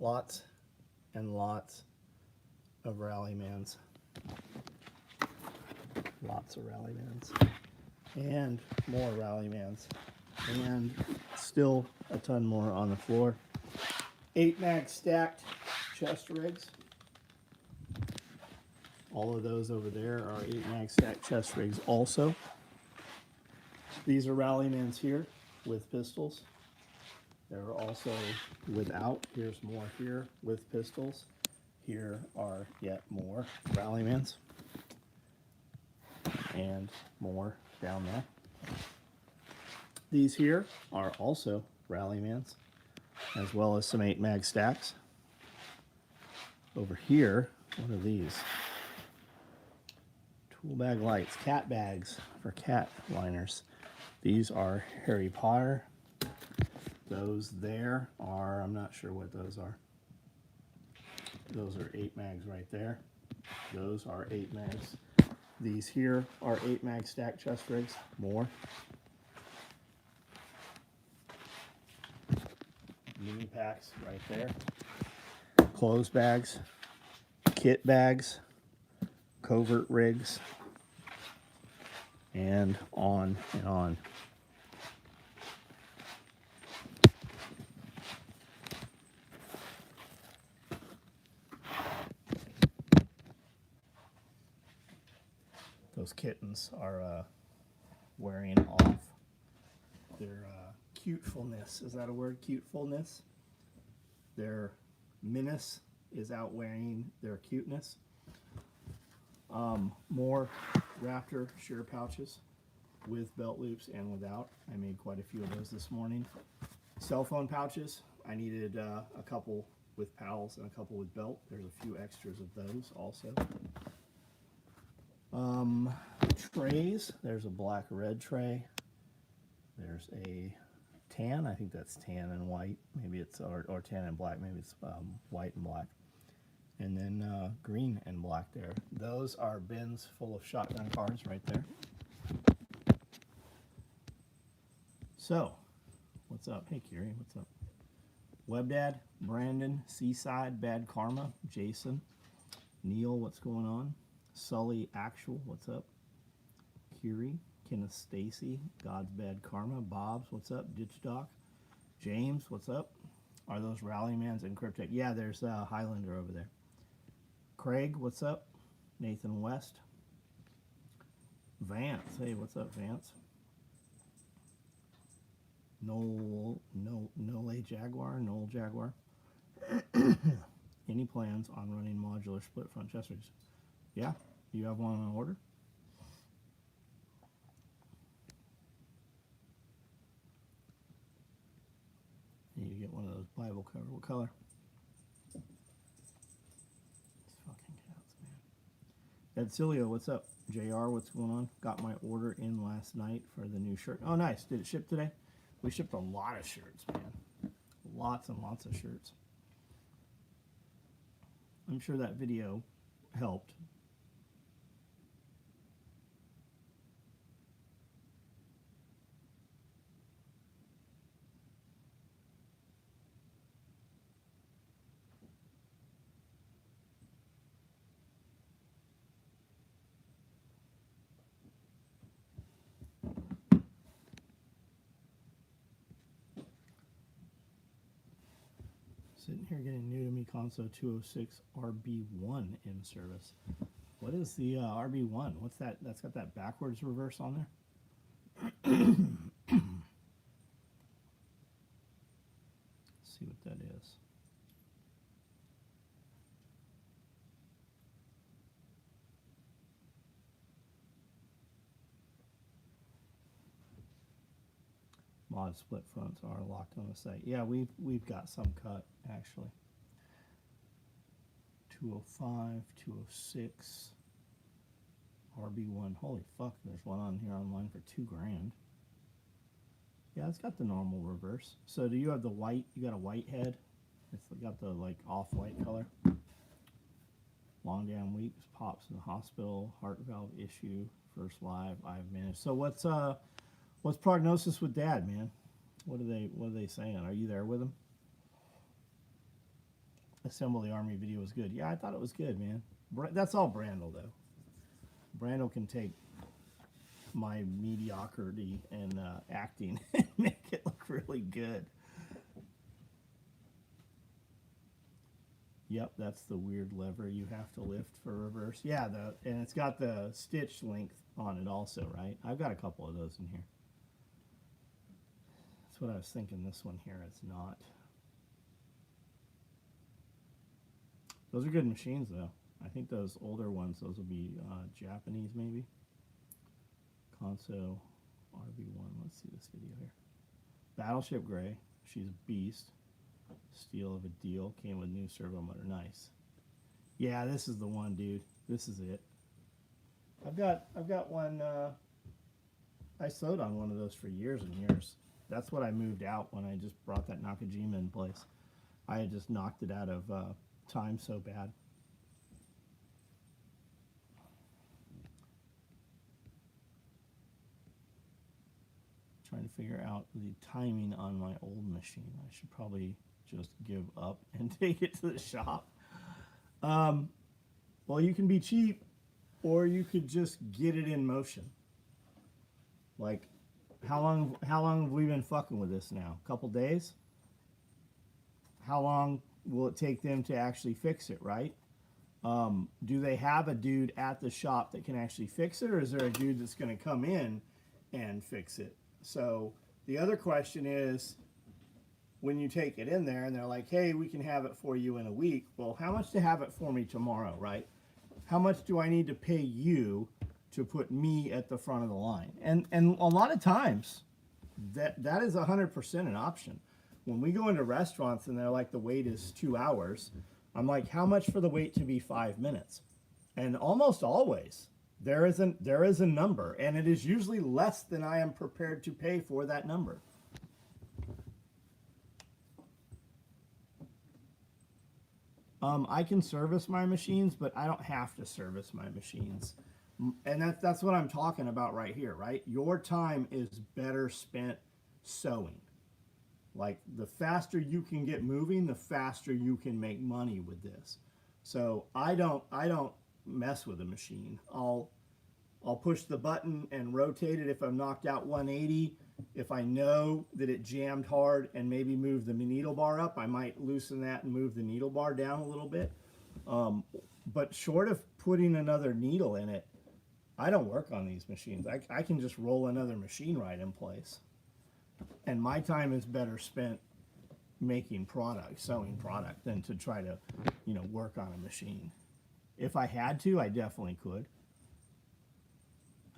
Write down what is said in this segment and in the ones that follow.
Lots and lots of Rallymans. Lots of Rallymans. And more Rallymans. And still a ton more on the floor. 8 mag stacked chest rigs. All of those over there are 8 mag stacked chest rigs also. These are Rallymans here with pistols. There are also without. Here's more here with pistols. Here are yet more Rallymans. And more down there. These here are also Rallymans, as well as some 8 mag stacks. Over here, what are these? Tool bag lights, cat bags for cat liners. These are Harry Potter. Those there are, I'm not sure what those are. Those are 8 mags right there. Those are 8 mags. These here are 8 mag stack chest rigs. More. Mini packs right there. Clothes bags. Kit bags. Covert rigs. And on and on. Those kittens are wearing off their cutefulness. Is that a word? Cutefulness? Their menace is outweighing their cuteness. More Raptor shear pouches with belt loops and without. I made quite a few of those this morning. Cell phone pouches. I needed a couple with pals and a couple with belt. There's a few extras of those also. Trays. There's a black red tray. There's a tan. I think that's tan and white. Maybe it's or tan and black. Maybe it's white and black. And then green and black there. Those are bins full of shotgun cards right there. So, what's up? Hey, Kiri, what's up? Webdad, Brandon, Seaside, Bad Karma, Jason, Neil, what's going on? Sully Actual, what's up? Kiri, Kenneth Stacy, God's Bad Karma, Bob's, what's up? Ditch Doc, James, what's up? Are those Rallymans and Cryptic? Yeah, there's Highlander over there. Craig, what's up? Nathan West. Vance, hey, what's up, Vance? Noel Jaguar. Any plans on running modular split front chest rigs? Yeah, you have one on order? You need to get one of those Bible cover. What color? These fucking cats, man. Edcilio, what's up? JR, what's going on? Got my order in last night for the new shirt. Oh, nice. Did it ship today? We shipped a lot of shirts, man. Lots and lots of shirts. I'm sure that video helped. Sitting here getting new to me console 206 RB1 in service. What is the RB1? What's that? That's got that backwards reverse on there. Let's see what that is. Mod split fronts are locked on the site. Yeah, we've got some cut actually. 205, 206, RB1. Holy fuck, there's one on here online for $2,000. Yeah, it's got the normal reverse. So do you have the white? You got a white head? It's got the like off-white color. Long damn weeks, pops in the hospital, heart valve issue, first live I've managed. So what's prognosis with Dad, man? What are they saying? Are you there with him? assemble the army video was good. Yeah, I thought it was good, man. That's all Brandel, though. Brandel can take my mediocrity and acting and make it look really good. Yep, that's the weird lever you have to lift for reverse. Yeah, and it's got the stitch length on it also, right? I've got a couple of those in here. That's what I was thinking. This one here, it's not. Those are good machines, though. I think those older ones, those will be Japanese, maybe. Conso RV1. Let's see this video here. Battleship Gray. She's a beast. Steal of a deal. Came with new servo motor. Nice. Yeah, this is the one, dude. This is it. I've got one. I sewed on one of those for years and years. That's what I moved out when I just brought that Nakajima in place. I had just knocked it out of time so bad. Trying to figure out the timing on my old machine. I should probably just give up and take it to the shop. Well, you can be cheap, or you could just get it in motion. Like, how long have we been fucking with this now? A couple days? How long will it take them to actually fix it, right? Do they have a dude at the shop that can actually fix it, or is there a dude that's going to come in and fix it? So the other question is, when you take it in there and they're like, hey, we can have it for you in a week. Well, how much to have it for me tomorrow, right? How much do I need to pay you to put me at the front of the line? And a lot of times that is 100% an option. When we go into restaurants and they're like, the wait is 2 hours, I'm like, how much for the wait to be 5 minutes? And almost always there is a number, and it is usually less than I am prepared to pay for that number. I can service my machines, but I don't have to service my machines. And that's what I'm talking about right here, right? Your time is better spent sewing. Like, the faster you can get moving, the faster you can make money with this. So I don't mess with a machine. I'll push the button and rotate it if I'm knocked out 180. If I know that it jammed hard and maybe move the needle bar up, I might loosen that and move the needle bar down a little bit. But short of putting another needle in it, I don't work on these machines. I can just roll another machine right in place. And my time is better spent making product, sewing product, than to try to, work on a machine. If I had to, I definitely could.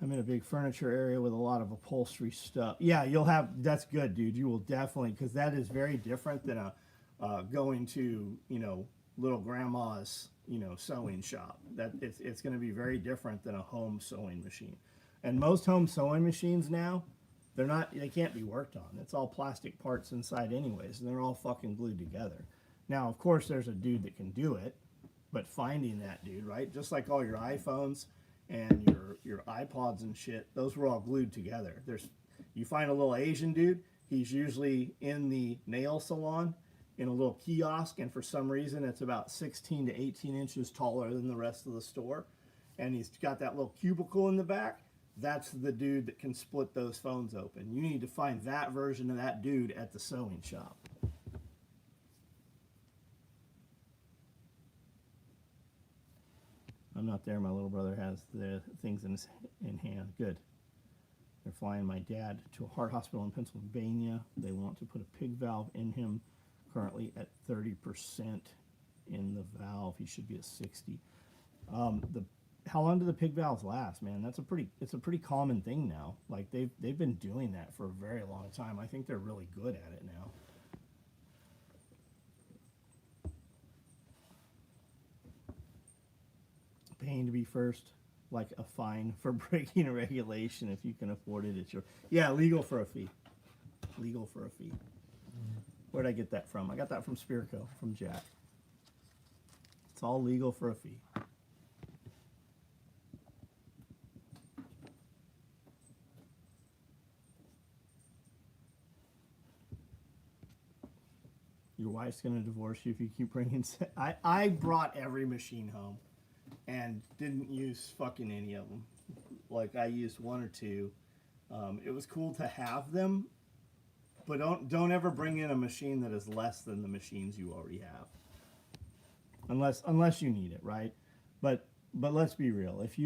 I'm in a big furniture area with a lot of upholstery stuff. Yeah, that's good, dude. You will definitely, because that is very different than going to, little grandma's, sewing shop. It's going to be very different than a home sewing machine. And most home sewing machines now, they can't be worked on. It's all plastic parts inside anyways, and they're all fucking glued together. Now, of course, there's a dude that can do it, but finding that dude, right? Just like all your iPhones and your iPods and shit, those were all glued together. You find a little Asian dude, he's usually in the nail salon in a little kiosk, and for some reason it's about 16 to 18 inches taller than the rest of the store, and he's got that little cubicle in the back. That's the dude that can split those phones open. You need to find that version of that dude at the sewing shop. I'm not there. My little brother has the things in hand. Good. They're flying my dad to a heart hospital in Pennsylvania. They want to put a pig valve in him. Currently at 30% in the valve. He should be at 60. How long do the pig valves last, man? It's a pretty common thing now. Like, they've been doing that for a very long time. I think they're really good at it now. Paying to be first, like a fine for breaking a regulation. If you can afford it, it's legal for a fee. Legal for a fee. Where'd I get that from? I got that from Spearco, from Jack. It's all legal for a fee. Your wife's going to divorce you if you keep bringing... I brought every machine home and didn't use fucking any of them. Like, I used one or two. It was cool to have them, but don't ever bring in a machine that is less than the machines you already have. Unless you need it, right? But let's be real. If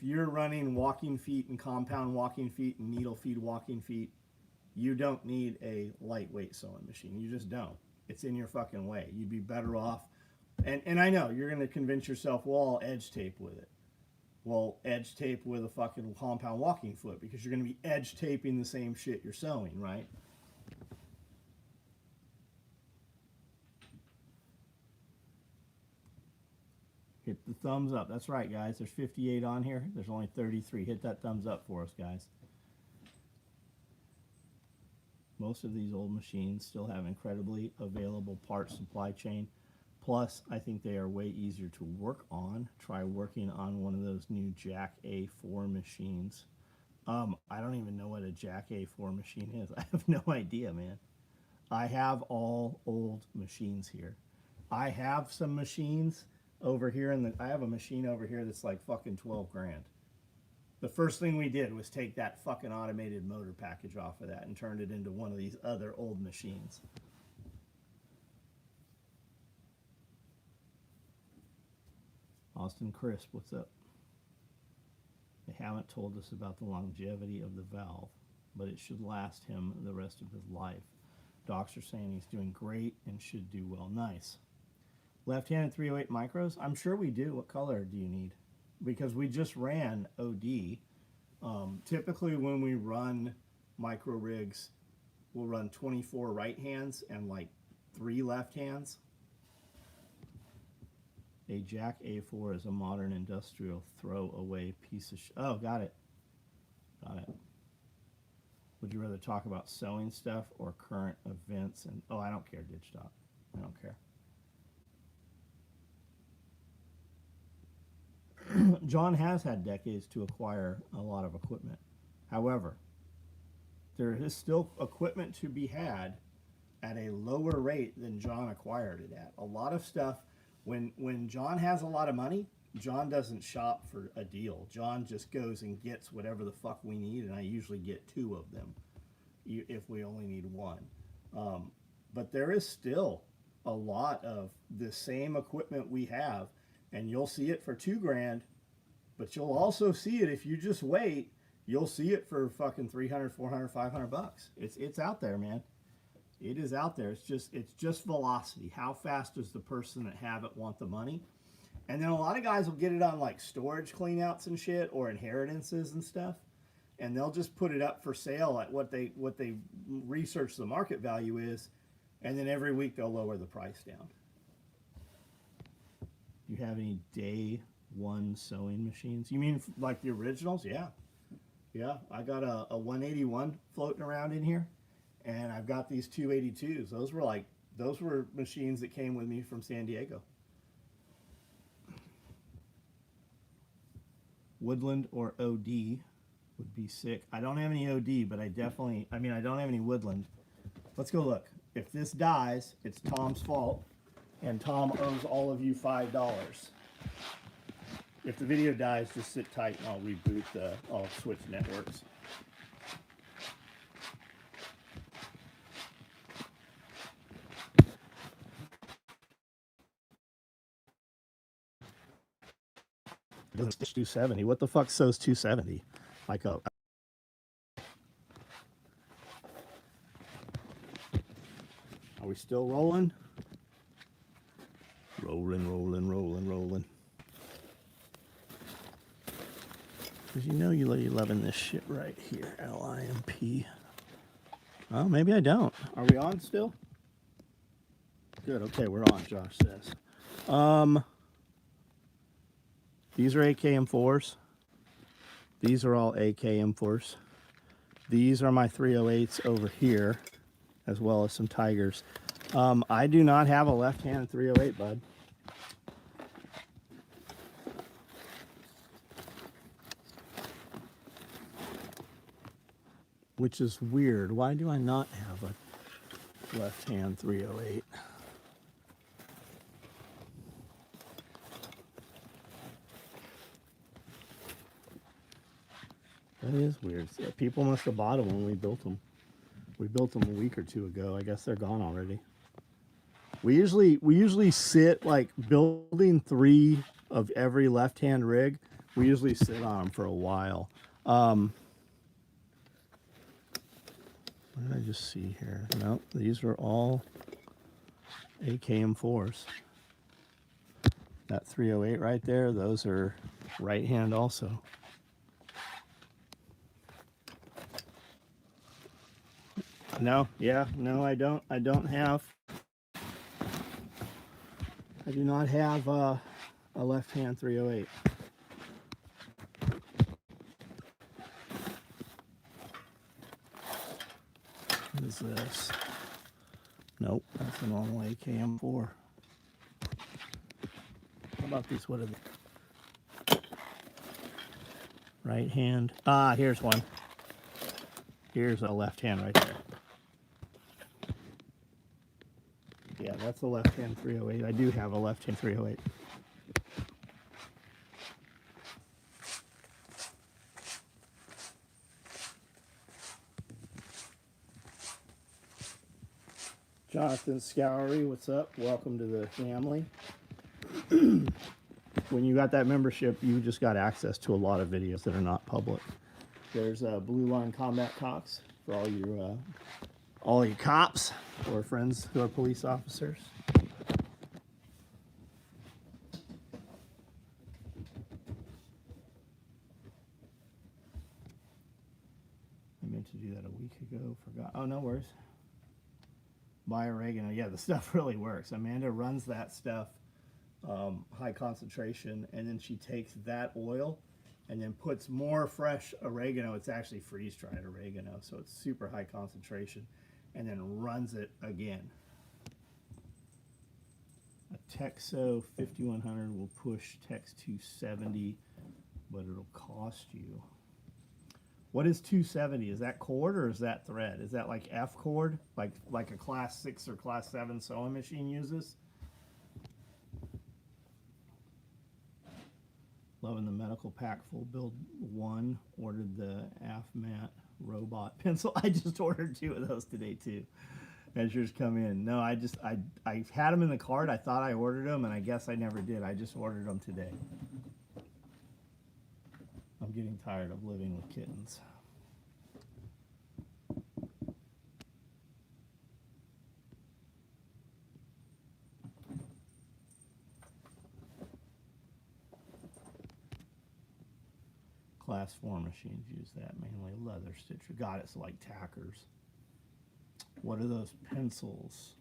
you're running walking feet and compound walking feet and needle feed walking feet, you don't need a lightweight sewing machine. You just don't. It's in your fucking way. You'd be better off. And I know you're going to convince yourself, well, I'll edge tape with it. Well, edge tape with a fucking compound walking foot, because you're going to be edge taping the same shit you're sewing, right? Hit the thumbs up. That's right, guys. There's 58 on here. There's only 33. Hit that thumbs up for us, guys. Most of these old machines still have incredibly available parts supply chain. Plus, I think they are way easier to work on. Try working on one of those new Jack A4 machines. I don't even know what a Jack A4 machine is. I have no idea, man. I have all old machines here. I have some machines over here, I have a machine over here that's like fucking 12 grand. The first thing we did was take that fucking automated motor package off of that and turned it into one of these other old machines. Austin Crisp, what's up? They haven't told us about the longevity of the valve, but it should last him the rest of his life. Docs are saying he's doing great and should do well. Nice. Left-handed 308 micros? I'm sure we do. What color do you need? Because we just ran OD. Typically when we run micro rigs, we'll run 24 right hands and like 3 left hands. A Jack A4 is a modern industrial throwaway piece of oh, got it. Got it. Would you rather talk about sewing stuff or current events? And oh, I don't care, Ditchstop. I don't care. John has had decades to acquire a lot of equipment. However, there is still equipment to be had at a lower rate than John acquired it at. A lot of stuff, when John has a lot of money, John doesn't shop for a deal. John just goes and gets whatever the fuck we need, and I usually get 2 of them if we only need 1. But there is still a lot of the same equipment we have, and you'll see it for 2 grand, but you'll also see it if you just wait. You'll see it for fucking 300, 400, 500 bucks. It's out there, man. It is out there. It's just velocity. How fast does the person that have it want the money? And then a lot of guys will get it on like storage cleanouts and shit, or inheritances and stuff, and they'll just put it up for sale at what they research the market value is, and then every week they'll lower the price down. Do you have any day 1 sewing machines? You mean like the originals? Yeah. Yeah, I got a 181 floating around in here, and I've got these 282s. Those were machines that came with me from San Diego. Woodland or OD would be sick. I don't have any OD, but I don't have any Woodland. Let's go look. If this dies, it's Tom's fault, and Tom owes all of you $5. If the video dies, just sit tight and I'll reboot I'll switch networks. It doesn't stitch 270. What the fuck sews 270? Like a... Are we still rolling? Rolling. Because you know you're loving this shit right here. LIMP. Oh, maybe I don't. Are we on still? Good. Okay, we're on, Josh says. These are AKM4s. These are all AKM4s. These are my 308s over here, as well as some Tigers. I do not have a left-hand 308, bud. Which is weird. Why do I not have a... Left hand 308. That is weird. People must have bought them when we built them. We built them a week or two ago. I guess they're gone already. We usually sit like building 3 of every left-hand rig. We usually sit on them for a while. What did I just see here? No, these are all AKM4s. That 308 right there, those are right hand also. No, yeah, no, I don't have. I do not have a left-hand 308. What is this? Nope, that's a normal AKM4. How about these? What are they? Right hand. Ah, here's one. Here's a left hand right there. Yeah, that's a left-hand 308. I do have a left-hand 308. Jonathan Scowery, what's up? Welcome to the family. When you got that membership, you just got access to a lot of videos that are not public. There's Blue Line Combat Cox for all your cops or friends who are police officers. I meant to do that a week ago, forgot. Oh, no worries. Buy oregano. Yeah, the stuff really works. Amanda runs that stuff, high concentration, and then she takes that oil and then puts more fresh oregano. It's actually freeze-dried oregano, so it's super high concentration, and then runs it again. A Texo 5100 will push Tex 270, but it'll cost you. What is 270? Is that cord or is that thread? Is that like F cord, like a class 6 or class 7 sewing machine uses? Loving the medical pack full build 1. Ordered the AFMAT robot pencil. I just ordered 2 of those today too. As yours come in. No, I had them in the cart. I thought I ordered them, and I guess I never did. I just ordered them today. I'm getting tired of living with kittens. Class 4 machines use that mainly. Leather stitcher. Got it. So like tackers. What are those pencils?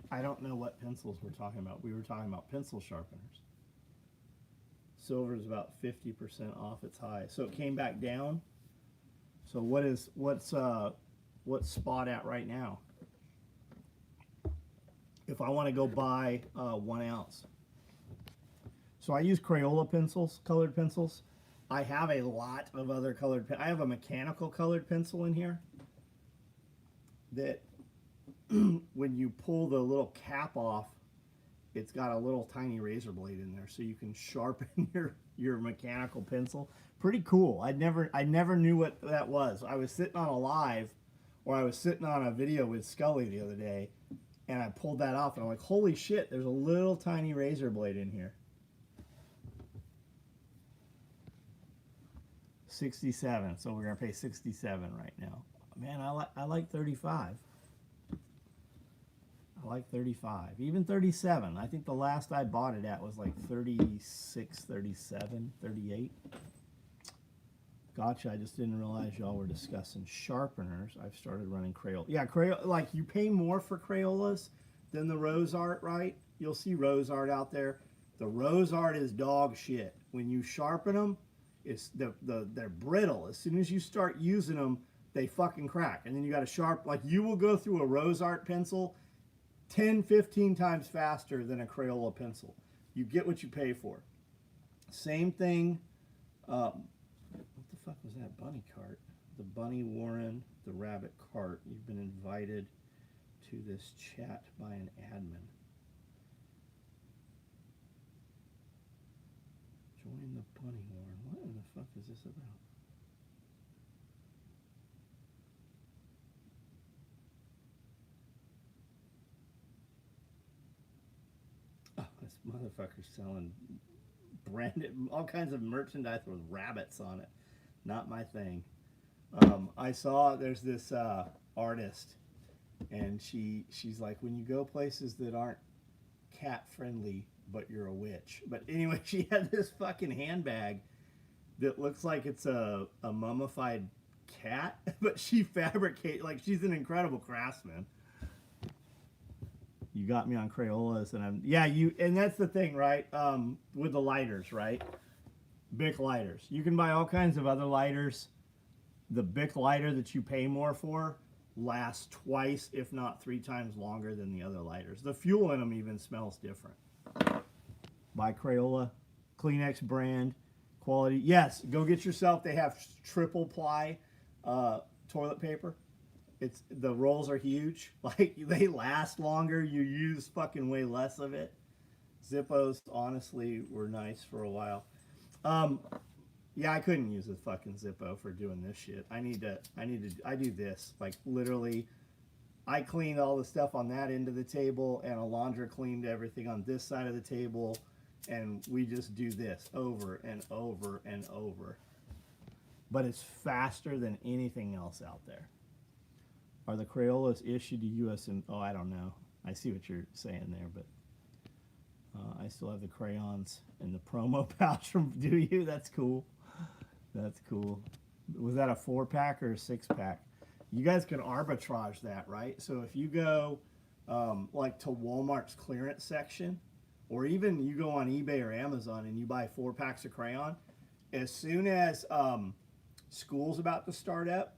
I don't know what pencils we're talking about. We were talking about pencil sharpeners. Silver is about 50% off its high. So it came back down. So what's spot at right now? If I want to go buy 1 ounce. So I use Crayola pencils, colored pencils. I have a lot of other colored I have a mechanical colored pencil in here that when you pull the little cap off, it's got a little tiny razor blade in there, so you can sharpen your mechanical pencil. Pretty cool. I never knew what that was. I was sitting on a live, or I was sitting on a video with Scully the other day, and I pulled that off, and I'm like, holy shit, there's a little tiny razor blade in here. 67. So we're gonna pay 67 right now. Man, I like 35. I like 35, even 37. I think the last I bought it at was like 36, 37, 38. Gotcha, I just didn't realize y'all were discussing sharpeners. I've started running Crayola. Yeah, Crayola, like you pay more for Crayolas than the Rose Art, right? You'll see Rose Art out there. The Rose Art is dog shit. When you sharpen them, they're brittle. As soon as you start using them, they fucking crack. And then you got to like you will go through a Rose Art pencil 10, 15 times faster than a Crayola pencil. You get what you pay for. Same thing. What the fuck was that bunny cart? The bunny Warren, the rabbit cart. You've been invited to this chat by an admin. Join the bunny warren. What in the fuck is this about? Oh, this motherfucker's selling branded, all kinds of merchandise with rabbits on it. Not my thing. I saw there's this artist, and she's like, when you go places that aren't cat friendly, but you're a witch. But anyway, she had this fucking handbag that looks like it's a mummified cat, but she fabricates, like, she's an incredible craftsman. You got me on Crayolas, and and that's the thing, right? With the lighters, right? Bic lighters. You can buy all kinds of other lighters. The Bic lighter that you pay more for lasts twice, if not 3 times longer than the other lighters. The fuel in them even smells different. Buy Crayola, Kleenex brand, quality. Yes, go get yourself. They have triple ply toilet paper. The rolls are huge. Like, they last longer. You use fucking way less of it. Zippos, honestly, were nice for a while. Yeah, I couldn't use a fucking Zippo for doing this shit. I do this. Like, literally, I cleaned all the stuff on that end of the table, and Alondra cleaned everything on this side of the table, and we just do this over and over and over. But it's faster than anything else out there. Are the Crayolas issued to U.S. and I don't know. I see what you're saying there, but I still have the crayons in the promo pouch from Do You? That's cool. That's cool. Was that a 4-pack or a 6-pack? You guys can arbitrage that, right? So if you go like to Walmart's clearance section, or even you go on eBay or Amazon and you buy 4 packs of crayon, as soon as school's about to start up,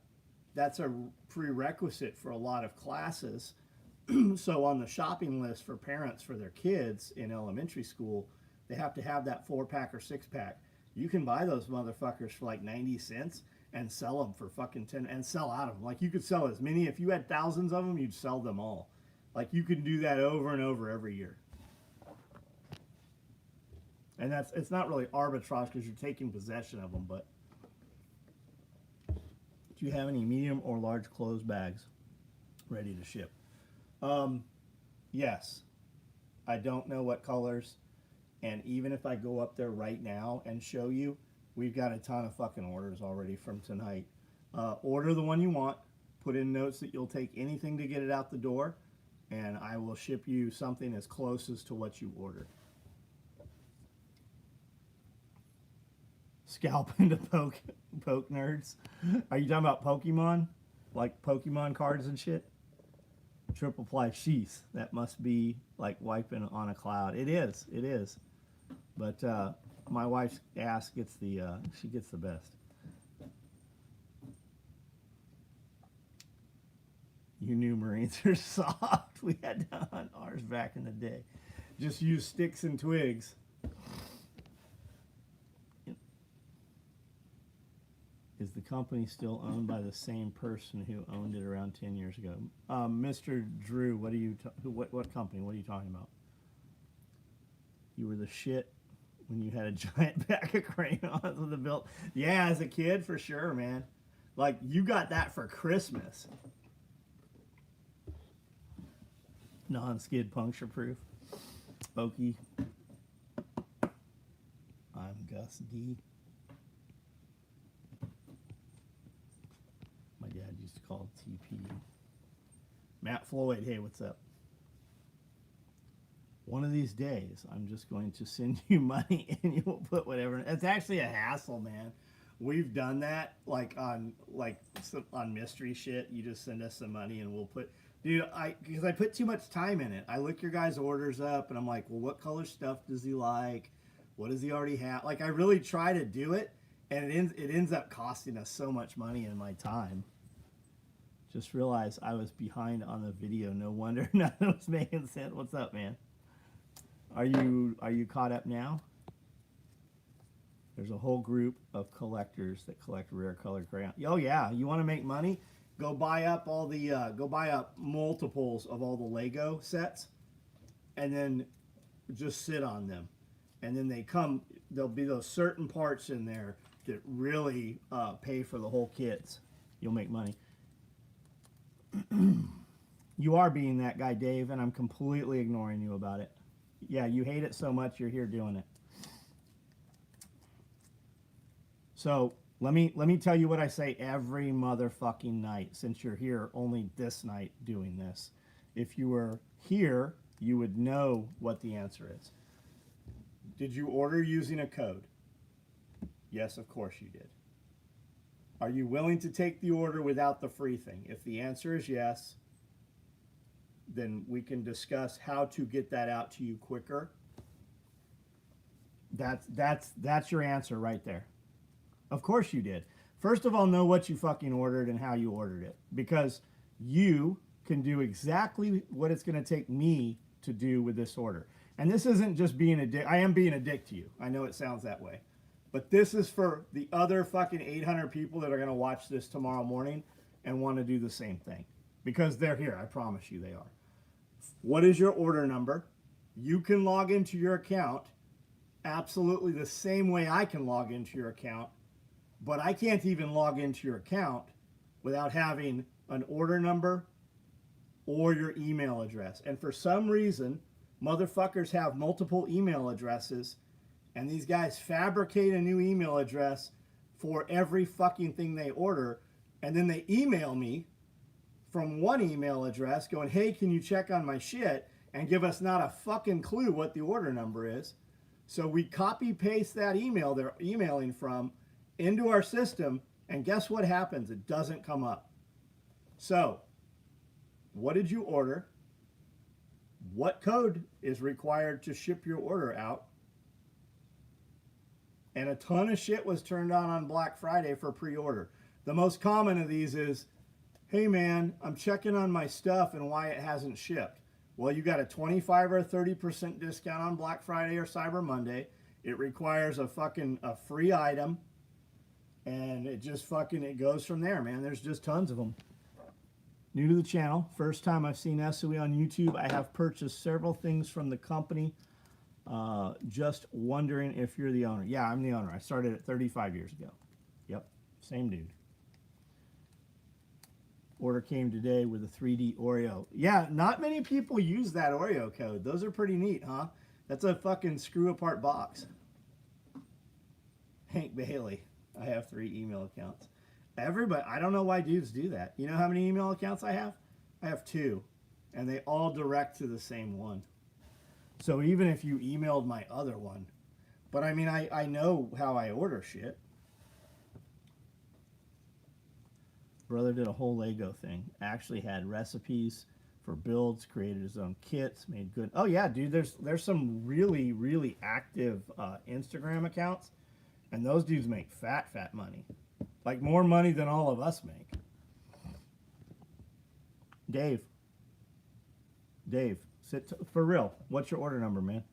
that's a prerequisite for a lot of classes. So on the shopping list for parents for their kids in elementary school, they have to have that 4-pack or 6-pack. You can buy those motherfuckers for like 90 cents and sell them for fucking 10 and sell out of them. Like, you could sell as many. If you had thousands of them, you'd sell them all. Like, you can do that over and over every year. And it's not really arbitrage because you're taking possession of them, but do you have any medium or large clothes bags ready to ship? Yes. I don't know what colors, and even if I go up there right now and show you, we've got a ton of fucking orders already from tonight. Order the one you want, put in notes that you'll take anything to get it out the door, and I will ship you something as close as to what you ordered. Scalp into poke nerds. Are you talking about Pokemon? Like Pokemon cards and shit? Triple ply sheath. That must be like wiping on a cloud. It is. It is. But my wife's ass gets she gets the best. You new Marines are soft. We had done ours back in the day. Just use sticks and twigs. Is the company still owned by the same person who owned it around 10 years ago? Mr. Drew, what company? What are you talking about? You were the shit when you had a giant pack of crayons with a bill. Yeah, as a kid, for sure, man. Like, you got that for Christmas. Non-skid puncture proof. Okie. I'm Gus D. My dad used to call it TP. Matt Floyd, hey, what's up? One of these days, I'm just going to send you money and you will put whatever. It's actually a hassle, man. We've done that, on mystery shit. You just send us some money and we'll put, dude. Because I put too much time in it. I look your guys' orders up and I'm like, well, what color stuff does he like? What does he already have? Like, I really try to do it, and it ends up costing us so much money and my time. Just realized I was behind on the video. No wonder none of it was making sense. What's up, man? Are you caught up now? There's a whole group of collectors that collect rare colored crayons. Oh yeah, you want to make money? Go buy up all the go buy up multiples of all the Lego sets, and then just sit on them, and then there'll be those certain parts in there that really pay for the whole kits. You'll make money. You are being that guy, Dave, and I'm completely ignoring you about it. Yeah, you hate it so much you're here doing it. So let me tell you what I say every motherfucking night, since you're here only this night doing this. If you were here, you would know what the answer is. Did you order using a code? Yes, of course you did. Are you willing to take the order without the free thing? If the answer is yes, then we can discuss how to get that out to you quicker. That's your answer right there. Of course you did. First of all, know what you fucking ordered and how you ordered it, because you can do exactly what it's going to take me to do with this order. And this isn't just being a dick. I am being a dick to you. I know it sounds that way. But this is for the other fucking 800 people that are going to watch this tomorrow morning and want to do the same thing. Because they're here. I promise you they are. What is your order number? You can log into your account absolutely the same way I can log into your account. But I can't even log into your account without having an order number or your email address. And for some reason, motherfuckers have multiple email addresses, and these guys fabricate a new email address for every fucking thing they order, and then they email me from one email address going, hey, can you check on my shit, and give us not a fucking clue what the order number is. So we copy paste that email they're emailing from into our system, and guess what happens? It doesn't come up. So, what did you order? What code is required to ship your order out? And a ton of shit was turned on Black Friday for pre-order. The most common of these is, hey man, I'm checking on my stuff and why it hasn't shipped. Well, you got a 25 or 30% discount on Black Friday or Cyber Monday. It requires a free item. And it just it goes from there, man. There's just tons of them. New to the channel, first time I've seen SOE on YouTube. I have purchased several things from the company. Just wondering if you're the owner. Yeah, I'm the owner. I started it 35 years ago. Yep, same dude. Order came today with a 3D Oreo. Yeah, not many people use that Oreo code. Those are pretty neat, huh? That's a fucking screw apart box. Hank Bailey. I have 3 email accounts. Everybody, I don't know why dudes do that. You know how many email accounts I have? I have 2. And they all direct to the same one. So even if you emailed my other one, but I mean, I know how I order shit. Brother did a whole Lego thing. Actually had recipes for builds, created his own kits, made good. Oh yeah, dude, there's some really, really active Instagram accounts. And those dudes make fat money. Like more money than all of us make. Dave, for real, what's your order number, man?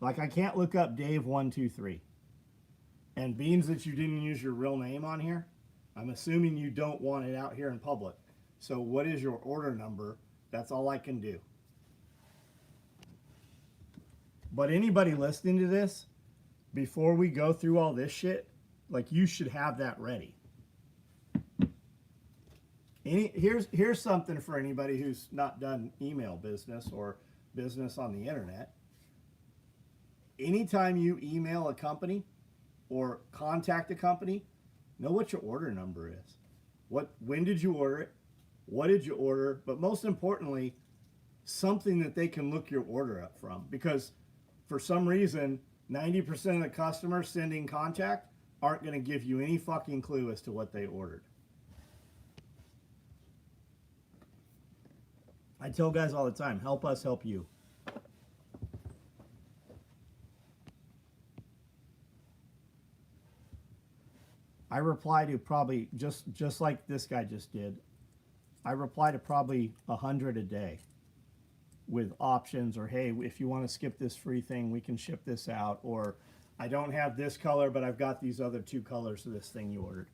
Like I can't look up Dave123. And being that you didn't use your real name on here, I'm assuming you don't want it out here in public. So what is your order number? That's all I can do. But anybody listening to this, before we go through all this shit, like you should have that ready. Here's something for anybody who's not done email business or business on the internet. Anytime you email a company or contact a company, know what your order number is. When did you order it? What did you order? But most importantly, something that they can look your order up from. Because for some reason, 90% of the customers sending contact aren't going to give you any fucking clue as to what they ordered. I tell guys all the time, help us help you. I reply to probably, just like this guy just did, I reply to probably 100 a day with options, or hey, if you want to skip this free thing, we can ship this out, or I don't have this color, but I've got these other 2 colors of this thing you ordered.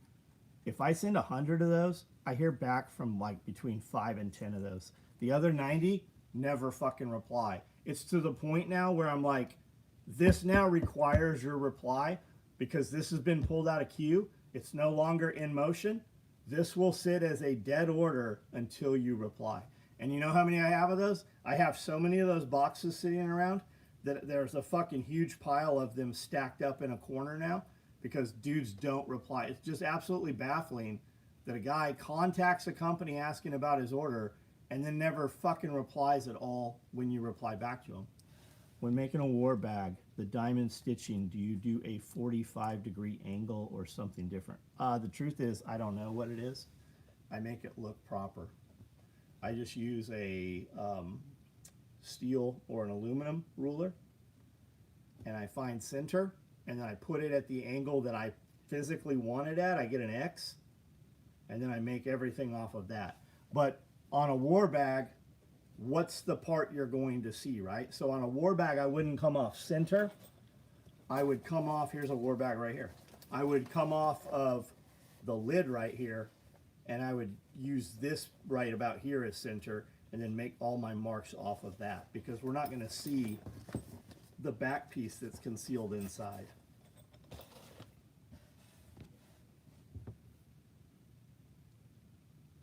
If I send 100 of those, I hear back from like between 5 and 10 of those. The other 90 never fucking reply. It's to the point now where I'm like, this now requires your reply because this has been pulled out of queue. It's no longer in motion. This will sit as a dead order until you reply. And you know how many I have of those? I have so many of those boxes sitting around that there's a fucking huge pile of them stacked up in a corner now because dudes don't reply. It's just absolutely baffling that a guy contacts a company asking about his order and then never fucking replies at all when you reply back to him. When making a war bag, the diamond stitching, do you do a 45-degree angle or something different? The truth is, I don't know what it is. I make it look proper. I just use a steel or an aluminum ruler, and I find center, and then I put it at the angle that I physically want it at. I get an X, and then I make everything off of that. But on a war bag, what's the part you're going to see, right? So on a war bag, I wouldn't come off center. I would come off, here's a war bag right here. I would come off of the lid right here, and I would use this right about here as center, and then make all my marks off of that, because we're not gonna see the back piece that's concealed inside.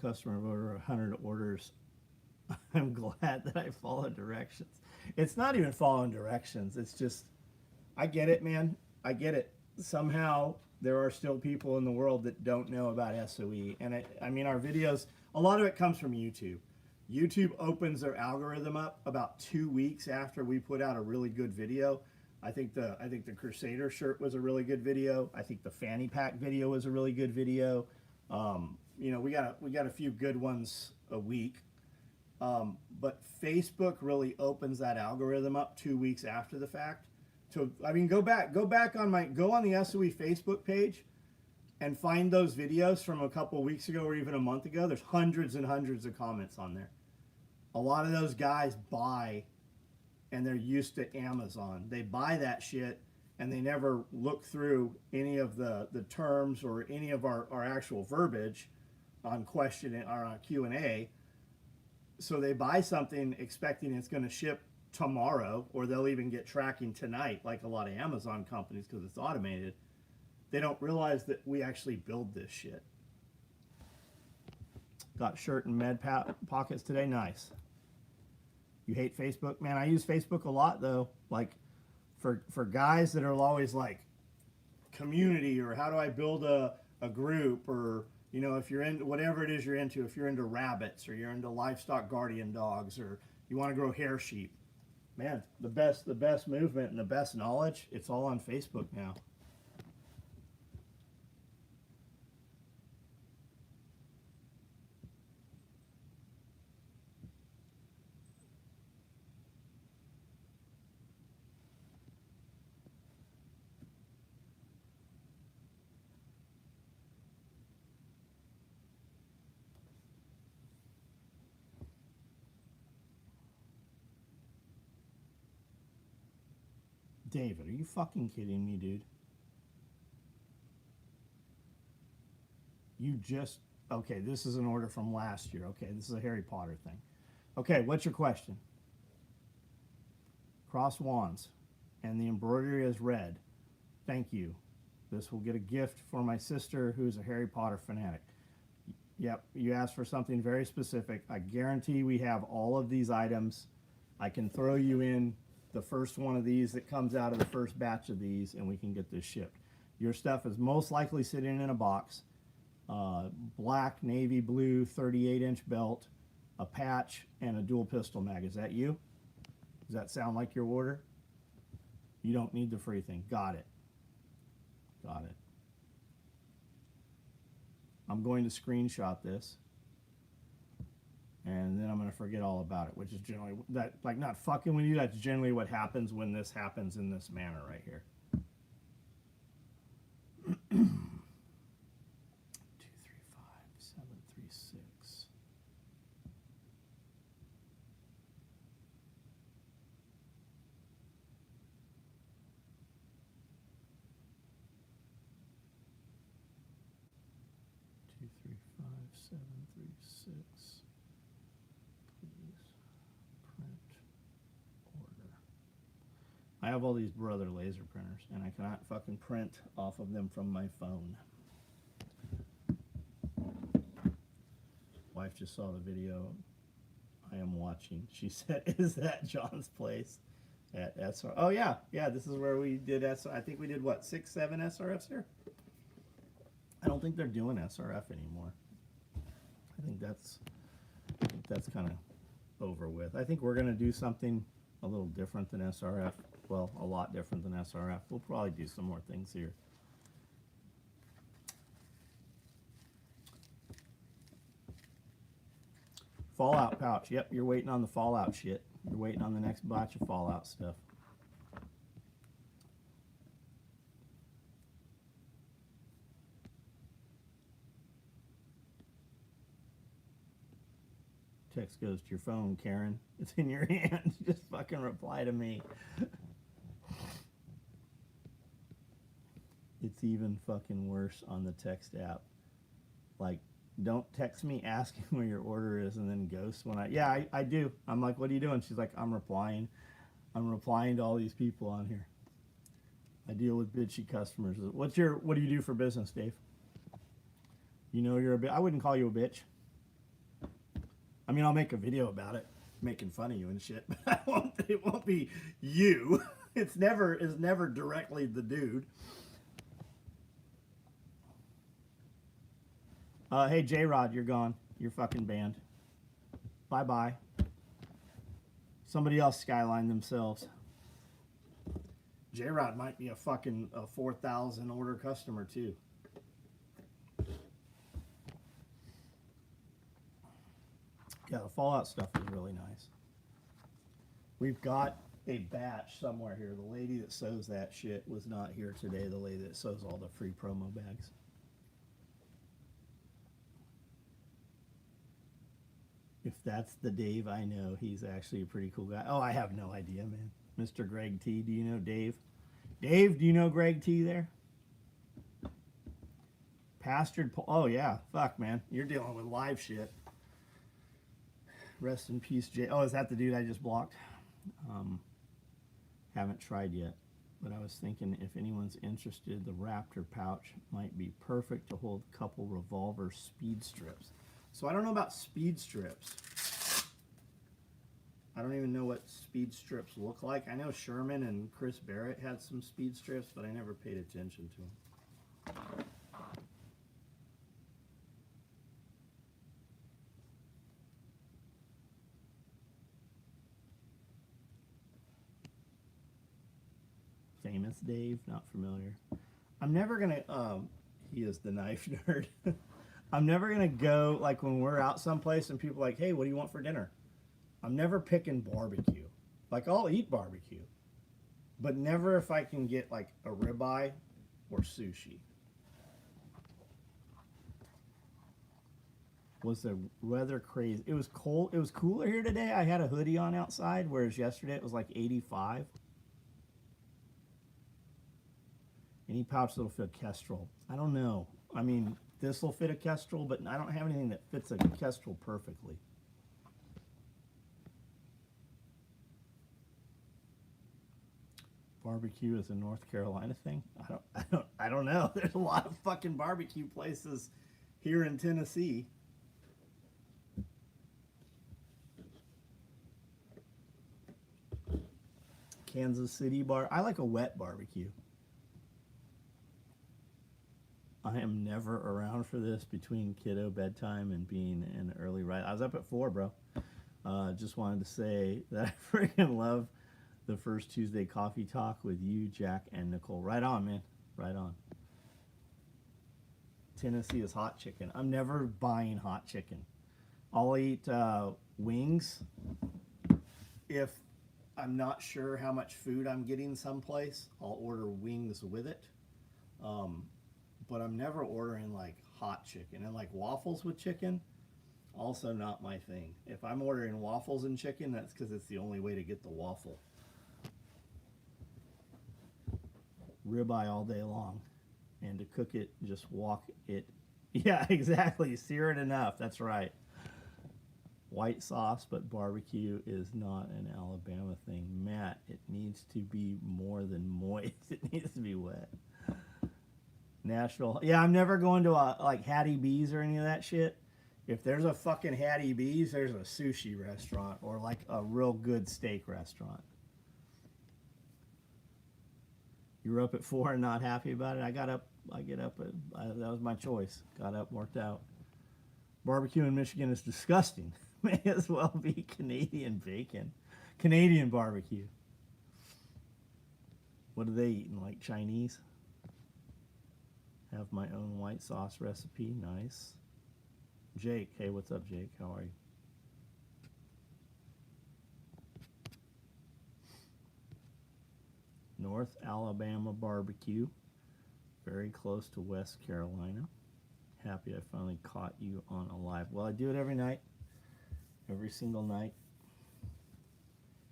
Customer of over 100 orders. I'm glad that I follow directions. It's not even following directions. It's just, I get it, man. I get it. Somehow there are still people in the world that don't know about SOE. And I mean, our videos, a lot of it comes from YouTube. YouTube opens their algorithm up about 2 weeks after we put out a really good video. I think the Crusader shirt was a really good video. I think the fanny pack video was a really good video. You know, we got a few good ones a week. But Facebook really opens that algorithm up 2 weeks after the fact. So, I mean, go on the SOE Facebook page and find those videos from a couple of weeks ago or even a month ago. There's hundreds and hundreds of comments on there. A lot of those guys buy, and they're used to Amazon. They buy that shit and they never look through any of the terms or any of our actual verbiage on question or on Q&A. So they buy something expecting it's going to ship tomorrow, or they'll even get tracking tonight, like a lot of Amazon companies, because it's automated. They don't realize that we actually build this shit. Got shirt and med pockets today. Nice. You hate Facebook? Man, I use Facebook a lot, though. Like, for guys that are always like, community, or how do I build a group, or, you know, if you're in whatever it is you're into, if you're into rabbits, or you're into livestock guardian dogs, or you want to grow hair sheep, man, the best movement and the best knowledge, it's all on Facebook now. David, are you fucking kidding me, dude? You just, okay, this is an order from last year. Okay, this is a Harry Potter thing. Okay, what's your question? Cross wands, and the embroidery is red. Thank you. This will get a gift for my sister who's a Harry Potter fanatic. Yep, you asked for something very specific. I guarantee we have all of these items. I can throw you in the first one of these that comes out of the first batch of these, and we can get this shipped. Your stuff is most likely sitting in a box. Black, navy blue, 38-inch belt, a patch, and a dual pistol mag. Is that you? Does that sound like your order? You don't need the free thing. Got it. Got it. I'm going to screenshot this, and then I'm going to forget all about it, which is generally, that, like, not fucking with you, that's generally what happens when this happens in this manner right here. 235 736. 35736. Please print order. I have all these Brother laser printers, and I cannot fucking print off of them from my phone. Wife just saw the video I am watching. She said, "Is that John's place at SR?" Oh yeah, yeah. This is where we did SR. I think we did what, 6, 7 SRFs here. I don't think they're doing SRF anymore. I think that's kind of over with. I think we're gonna do something a little different than SRF. Well, a lot different than SRF. We'll probably do some more things here. Fallout pouch. Yep, you're waiting on the Fallout shit. You're waiting on the next batch of Fallout stuff. Text goes to your phone, Karen. It's in your hand. Just fucking reply to me. It's even fucking worse on the text app. Like, don't text me asking where your order is and then ghost when I do. I'm like, what are you doing? She's like, I'm replying to all these people on here. I deal with bitchy customers. What do you do for business, Dave? You know you're a bitch. I wouldn't call you a bitch. I mean, I'll make a video about it, making fun of you and shit, but it won't be you. It's never directly the dude. Hey, J-Rod, you're gone. You're fucking banned. Bye-bye. Somebody else Skyline themselves. J-Rod might be a fucking 4,000 order customer, too. Yeah, the Fallout stuff is really nice. We've got a batch somewhere here. The lady that sews that shit was not here today. The lady that sews all the free promo bags. If that's the Dave I know, he's actually a pretty cool guy. Oh, I have no idea, man. Mr. Greg T, do you know Dave? Dave, do you know Greg T there? Pastured, oh yeah, fuck, man. You're dealing with live shit. Rest in peace, Jay. Oh, is that the dude I just blocked? Haven't tried yet, but I was thinking if anyone's interested, the Raptor pouch might be perfect to hold a couple revolver speed strips. So I don't know about speed strips. I don't even know what speed strips look like. I know Sherman and Chris Barrett had some speed strips, but I never paid attention to them. Famous Dave, not familiar. I'm never gonna, he is the knife nerd. I'm never gonna go, like when we're out someplace and people are like, hey, what do you want for dinner? I'm never picking barbecue. Like, I'll eat barbecue, but never if I can get like a ribeye or sushi. Was the weather crazy? It was cold. It was cooler here today. I had a hoodie on outside, whereas yesterday it was like 85. Any pouch that'll fit a Kestrel? I don't know. I mean, this will fit a Kestrel, but I don't have anything that fits a Kestrel perfectly. Barbecue is a North Carolina thing? I don't know. There's a lot of fucking barbecue places here in Tennessee. Kansas City bar. I like a wet barbecue. I am never around for this between kiddo bedtime and being an early ride. I was up at 4, bro. Just wanted to say that I freaking love the first Tuesday coffee talk with you, Jack, and Nicole. Right on, man. Right on. Tennessee is hot chicken. I'm never buying hot chicken. I'll eat wings if I'm not sure how much food I'm getting someplace. I'll order wings with it. But I'm never ordering like hot chicken. And like waffles with chicken, also not my thing. If I'm ordering waffles and chicken, that's because it's the only way to get the waffle. Ribeye all day long. And to cook it, just walk it Yeah, exactly. Sear it enough. That's right. White sauce, but barbecue is not an Alabama thing. Matt, it needs to be more than moist. It needs to be wet. Nashville. Yeah, I'm never going to a, like Hattie B's or any of that shit. If there's a fucking Hattie B's, there's a sushi restaurant or like a real good steak restaurant. You were up at 4 and not happy about it. I got up. I get up. That was my choice. Got up, worked out. Barbecue in Michigan is disgusting. May as well be Canadian bacon. Canadian barbecue. What are they eating? Like Chinese? Have my own white sauce recipe. Nice. Jake. Hey, what's up, Jake? How are you? North Alabama barbecue. Very close to West Carolina. Happy I finally caught you on a live. Well, I do it every night. Every single night.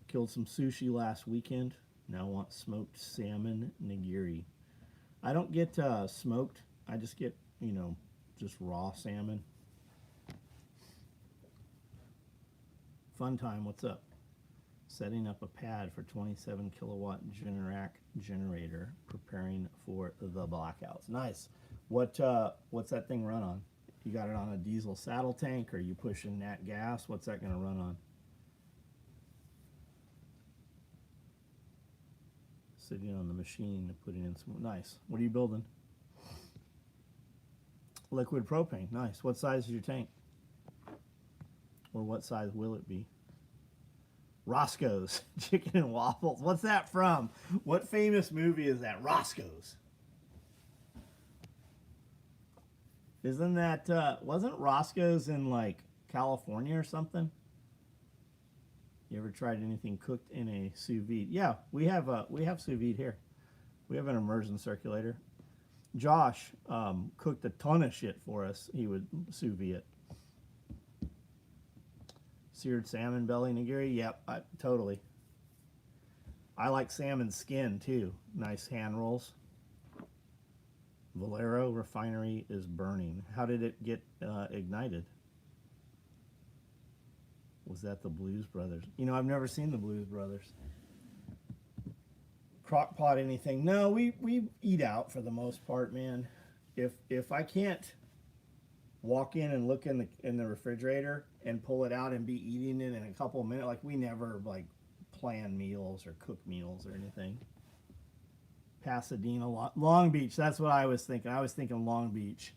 Killed some sushi last weekend. Now want smoked salmon nigiri. I don't get smoked. I just get, just raw salmon. Fun time, what's up? Setting up a pad for 27 kilowatt Generac generator, preparing for the blackouts. Nice. What's that thing run on? You got it on a diesel saddle tank, or you pushing nat gas? What's that going to run on? Sitting on the machine to put it in some. Nice. What are you building? Liquid propane. Nice. What size is your tank? Or what size will it be? Roscoe's Chicken and Waffles. What's that from? What famous movie is that? Roscoe's. Isn't that, wasn't Roscoe's in like California or something? You ever tried anything cooked in a sous vide? Yeah, we have sous vide here. We have an immersion circulator. Josh cooked a ton of shit for us. He would sous vide it. Seared salmon belly nigiri. Yep, totally. I like salmon skin too. Nice hand rolls. Valero refinery is burning. How did it get ignited? Was that the Blues Brothers? I've never seen the Blues Brothers. Crock pot anything? No, we eat out for the most part, man. If I can't walk in and look in the refrigerator and pull it out and be eating it in a couple of minutes, like we never like plan meals or cook meals or anything. Pasadena, Long Beach. That's what I was thinking. I was thinking Long Beach.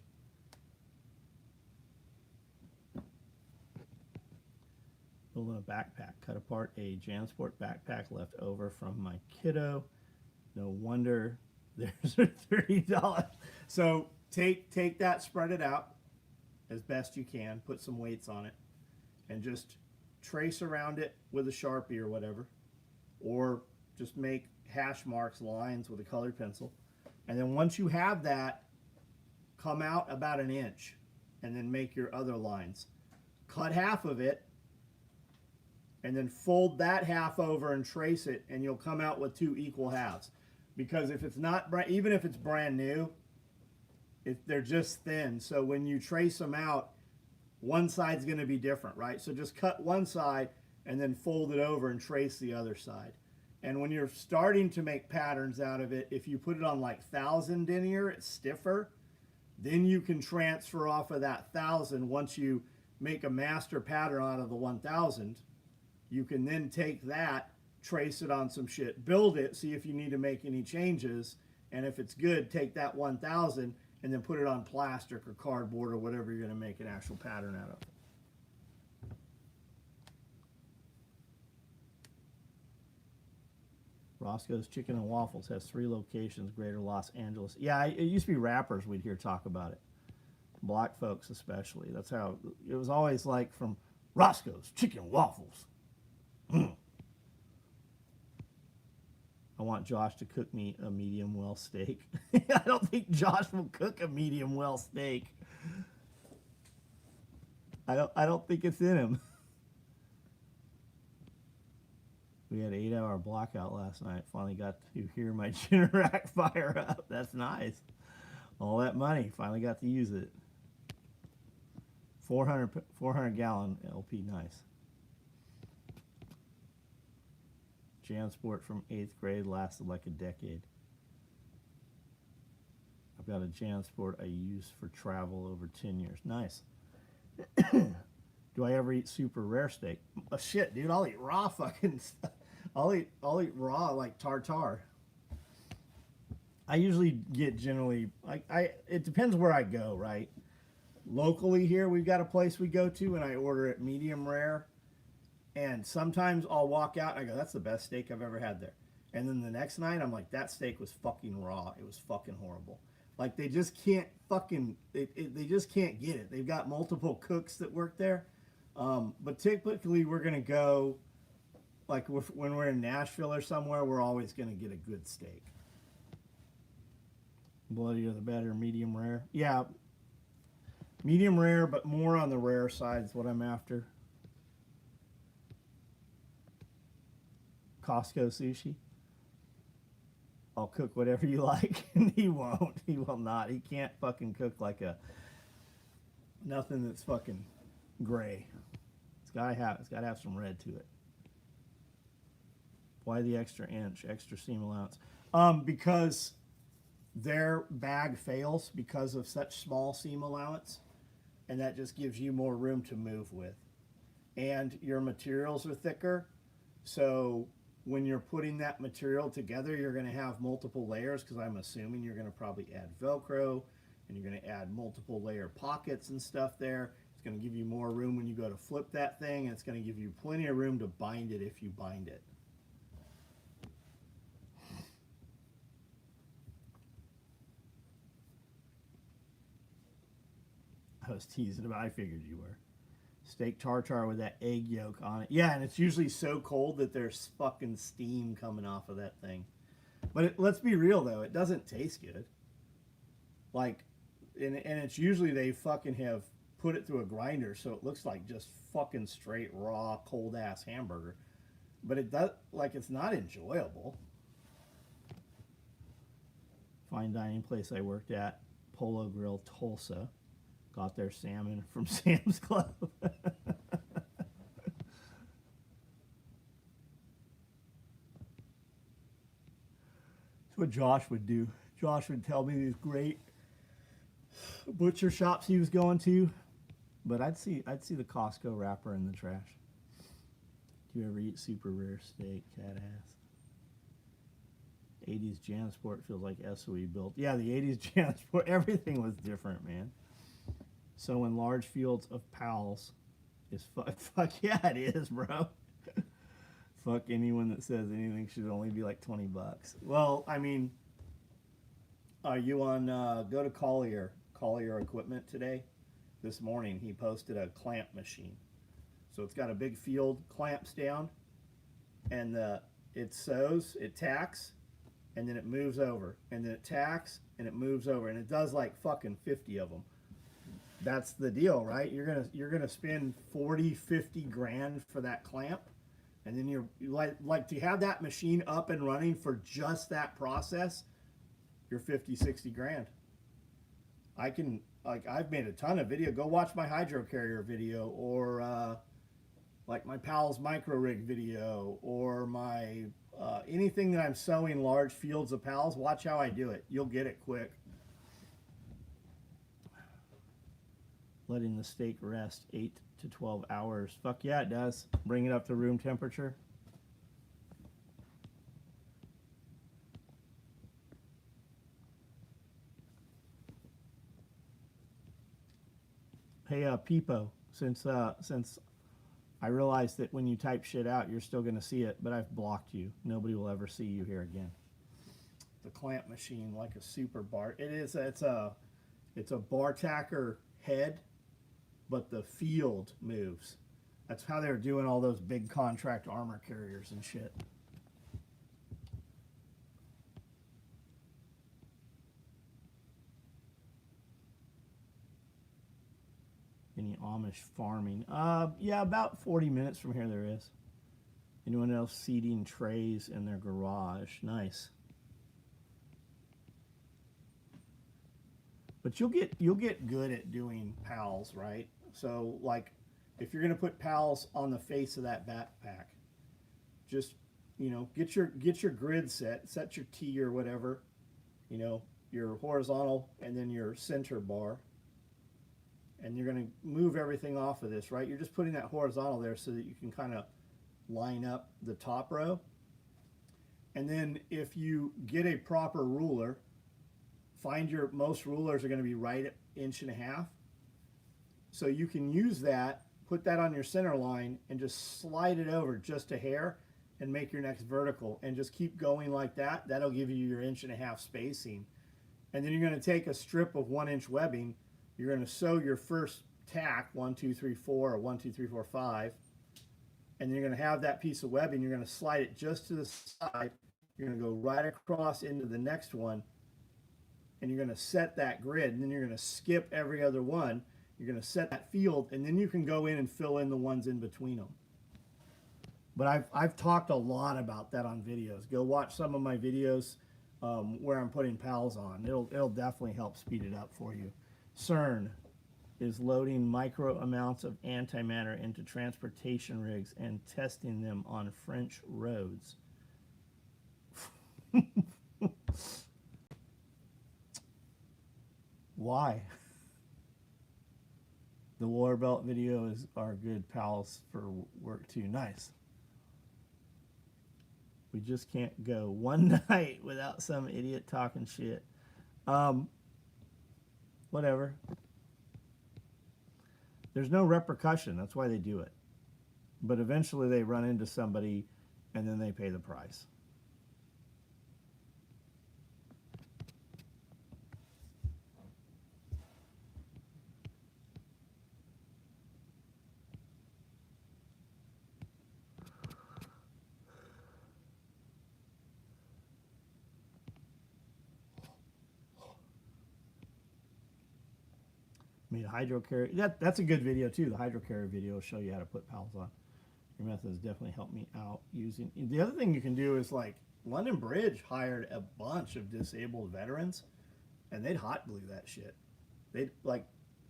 Building a backpack. Cut apart a JanSport backpack left over from my kiddo. No wonder there's $30. So take that, spread it out as best you can. Put some weights on it, and just trace around it with a Sharpie or whatever, or just make hash marks, lines with a colored pencil. And then once you have that, come out about an inch and then make your other lines. Cut half of it and then fold that half over and trace it, and you'll come out with 2 equal halves. Because if it's not, even if it's brand new, they're just thin. So when you trace them out, one side's going to be different, right? So just cut one side and then fold it over and trace the other side. And when you're starting to make patterns out of it, if you put it on like 1,000 denier, it's stiffer. Then you can transfer off of that 1,000. Once you make a master pattern out of the 1,000, you can then take that, trace it on some shit, build it, see if you need to make any changes. And if it's good, take that 1,000 and then put it on plastic or cardboard or whatever you're going to make an actual pattern out of. Roscoe's Chicken and Waffles has 3 locations, Greater Los Angeles. Yeah, it used to be rappers we'd hear talk about it. Black folks especially. That's how it was always, like, from Roscoe's Chicken and Waffles. I want Josh to cook me a medium well steak. I don't think Josh will cook a medium well steak. I don't think it's in him. We had an 8-hour blackout last night. Finally got to hear my Generac fire up. That's nice. All that money. Finally got to use it. 400 gallon LP, nice. JanSport from 8th grade, lasted like a decade. I've got a JanSport I use for travel over 10 years. Nice. Do I ever eat super rare steak? Oh, shit, dude, I'll eat raw fucking stuff. I'll eat raw like tartare. I usually get generally it depends where I go, right? Locally here, we've got a place we go to and I order it medium rare. And sometimes I'll walk out and I go, that's the best steak I've ever had there. And then the next night I'm like, that steak was fucking raw. It was fucking horrible. Like they just can't fucking, they just can't get it. They've got multiple cooks that work there. But typically we're going to go, like when we're in Nashville or somewhere, we're always going to get a good steak. Bloodier the better, medium rare. Yeah, medium rare, but more on the rare side is what I'm after. Costco sushi. I'll cook whatever you like. And he won't. He will not. He can't fucking cook like nothing that's fucking gray. It's gotta have some red to it. Why the extra inch, extra seam allowance? Because their bag fails because of such small seam allowance, and that just gives you more room to move with. And your materials are thicker, so when you're putting that material together, you're going to have multiple layers, because I'm assuming you're going to probably add Velcro, and you're going to add multiple layer pockets and stuff there. It's going to give you more room when you go to flip that thing, and it's going to give you plenty of room to bind it if you bind it. I was teasing about, I figured you were. Steak tartare with that egg yolk on it. Yeah, and it's usually so cold that there's fucking steam coming off of that thing. But let's be real though, it doesn't taste good. Like, and it's usually they fucking have put it through a grinder, so it looks like just fucking straight raw cold ass hamburger. But it does, like, it's not enjoyable. Fine dining place I worked at, Polo Grill Tulsa. Got their salmon from Sam's Club. That's what Josh would do. Josh would tell me these great butcher shops he was going to, but I'd see the Costco wrapper in the trash. Do you ever eat super rare steak? Cat ass. 80s JanSport feels like SOE built. Yeah, the 80s JanSport, everything was different, man. So in large fields of pals is fuck yeah, it is, bro. Fuck anyone that says anything should only be like $20. Well, I mean, are you on, go to Collier Equipment today. This morning he posted a clamp machine. So it's got a big field, clamps down, and it sews, it tacks, and then it moves over, and then it tacks, and it moves over, and it does like fucking 50 of them. That's the deal, right? You're gonna spend 40, 50 grand for that clamp, and then you're like to have that machine up and running for just that process, you're 50, 60 grand. I've made a ton of video. Go watch my hydro carrier video, or like my Pals micro rig video, or my anything that I'm sewing large fields of Pals. Watch how I do it. You'll get it quick. Letting the steak rest 8 to 12 hours. Fuck yeah, it does. Bring it up to room temperature. Hey, Peepo, since I realized that when you type shit out, you're still going to see it, but I've blocked you. Nobody will ever see you here again. The clamp machine, like a super bar. It's a bar tacker head, but the field moves. That's how they're doing all those big contract armor carriers and shit. Any Amish farming? Yeah, about 40 minutes from here there is. Anyone else seeding trays in their garage? Nice. But you'll get good at doing pals, right? So like if you're going to put pals on the face of that backpack, just, you know, get your grid set your T or whatever, you know, your horizontal and then your center bar. And you're going to move everything off of this, right? You're just putting that horizontal there so that you can kind of line up the top row. And then if you get a proper ruler, most rulers are going to be right at 1.5 inches. So you can use that, put that on your center line and just slide it over just a hair and make your next vertical and just keep going like that. That'll give you your 1.5 inch spacing. And then you're going to take a strip of 1 inch webbing. You're going to sew your first tack, 1, 2, 3, 4, or 1, 2, 3, 4, 5. And then you're going to have that piece of webbing. You're going to slide it just to the side. You're going to go right across into the next one. And you're going to set that grid. And then you're going to skip every other one. You're going to set that field. And then you can go in and fill in the ones in between them. But I've talked a lot about that on videos. Go watch some of my videos where I'm putting pals on. It'll definitely help speed it up for you. CERN is loading micro amounts of antimatter into transportation rigs and testing them on French roads. Why? The War Belt videos are good pals for work too. Nice. We just can't go one night without some idiot talking shit. Whatever. There's no repercussion. That's why they do it. But eventually they run into somebody and then they pay the price. Made a hydro carrier. That's a good video too. The hydro carrier video will show you how to put pals on. Your methods definitely helped me out using. The other thing you can do is like London Bridge hired a bunch of disabled veterans, and they'd hot glue that shit. They'd like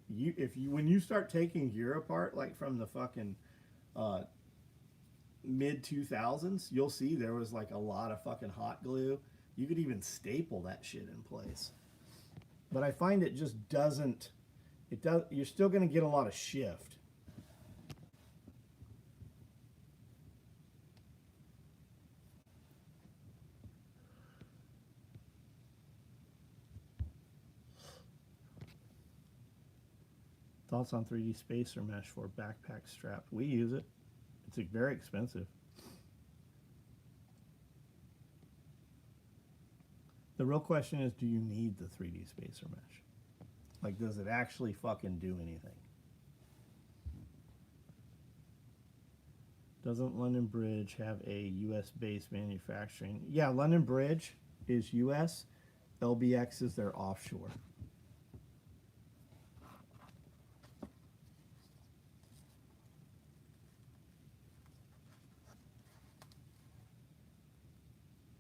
when you start taking gear apart, like from the fucking mid 2000s, you'll see there was like a lot of fucking hot glue. You could even staple that shit in place. But I find it just doesn't. You're still going to get a lot of shift. Thoughts on 3D spacer mesh for backpack straps? We use it. It's very expensive. The real question is, do you need the 3D spacer mesh? Like, does it actually fucking do anything? Doesn't London Bridge have a US-based manufacturing? Yeah, London Bridge is US. LBX is their offshore.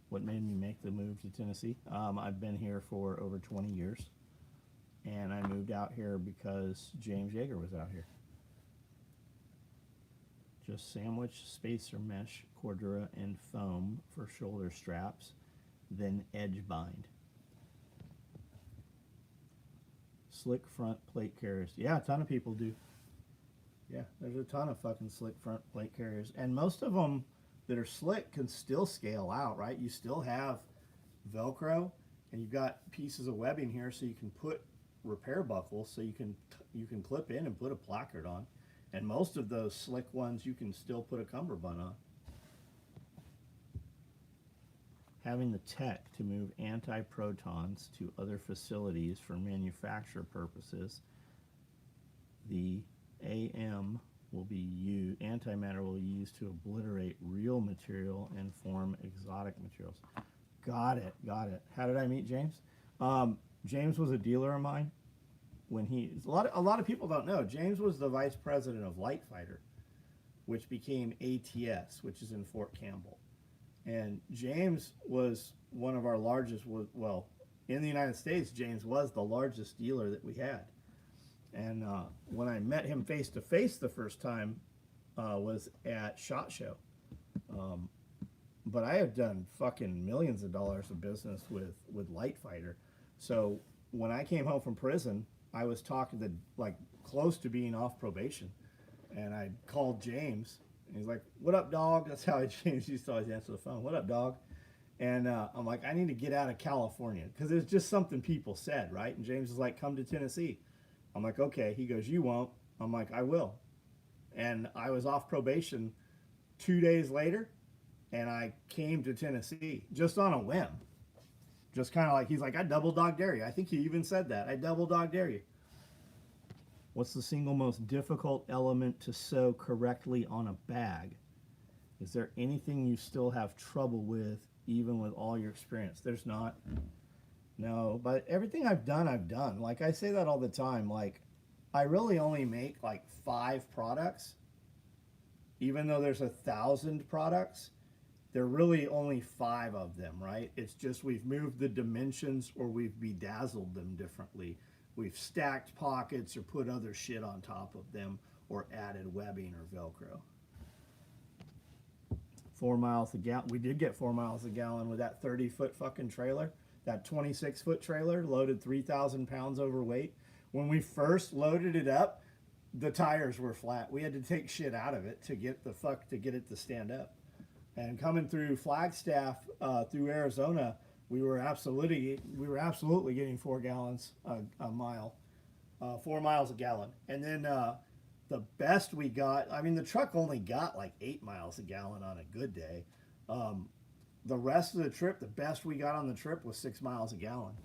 What made me make the move to Tennessee? I've been here for over 20 years. And I moved out here because James Yeager was out here. Just sandwich spacer mesh, Cordura, and foam for shoulder straps, then edge bind. Slick front plate carriers. Yeah, a ton of people do. Yeah, there's a ton of fucking slick front plate carriers. And most of them that are slick can still scale out, right? You still have Velcro, and you've got pieces of webbing here so you can put repair buckles, so you can clip in and put a placard on. And most of those slick ones you can still put a cummerbund on. Having the tech to move anti-protons to other facilities for manufacture purposes, the AM will be used, antimatter will be used to obliterate real material and form exotic materials. Got it, got it. How did I meet James? James was a dealer of mine. When a lot of people don't know, James was the vice president of Light Fighter, which became ATS, which is in Fort Campbell. And James was one of our largest, well, in the United States, James was the largest dealer that we had. And when I met him face to face the first time was at SHOT Show. But I have done fucking millions of dollars of business with Light Fighter. So when I came home from prison, I was talking to, like, close to being off probation. And I called James, and he's like, "What up, dog?" That's how James used to always answer the phone. "What up, dog?" And I'm like, "I need to get out of California." Because it's just something people said, right? And James is like, "Come to Tennessee." I'm like, "Okay." He goes, "You won't." I'm like, "I will." And I was off probation 2 days later, and I came to Tennessee just on a whim. Just kind of like, he's like, "I double dog dare you." I think he even said that. "I double dog dare you." What's the single most difficult element to sew correctly on a bag? Is there anything you still have trouble with, even with all your experience? There's not. No, but everything I've done, I've done. Like, I say that all the time. Like, I really only make like 5 products. Even though there's 1,000 products, there are really only 5 of them, right? It's just we've moved the dimensions or we've bedazzled them differently. We've stacked pockets or put other shit on top of them or added webbing or Velcro. 4 miles a gallon. We did get 4 miles a gallon with that 30-foot fucking trailer. That 26-foot trailer loaded 3,000 pounds overweight. When we first loaded it up, the tires were flat. We had to take shit out of it to get it to stand up. And coming through Flagstaff, through Arizona, we were absolutely getting 4 gallons a mile, 4 miles a gallon. And then the best we got, I mean, the truck only got like 8 miles a gallon on a good day. The rest of the trip, the best we got on the trip was 6 miles a gallon.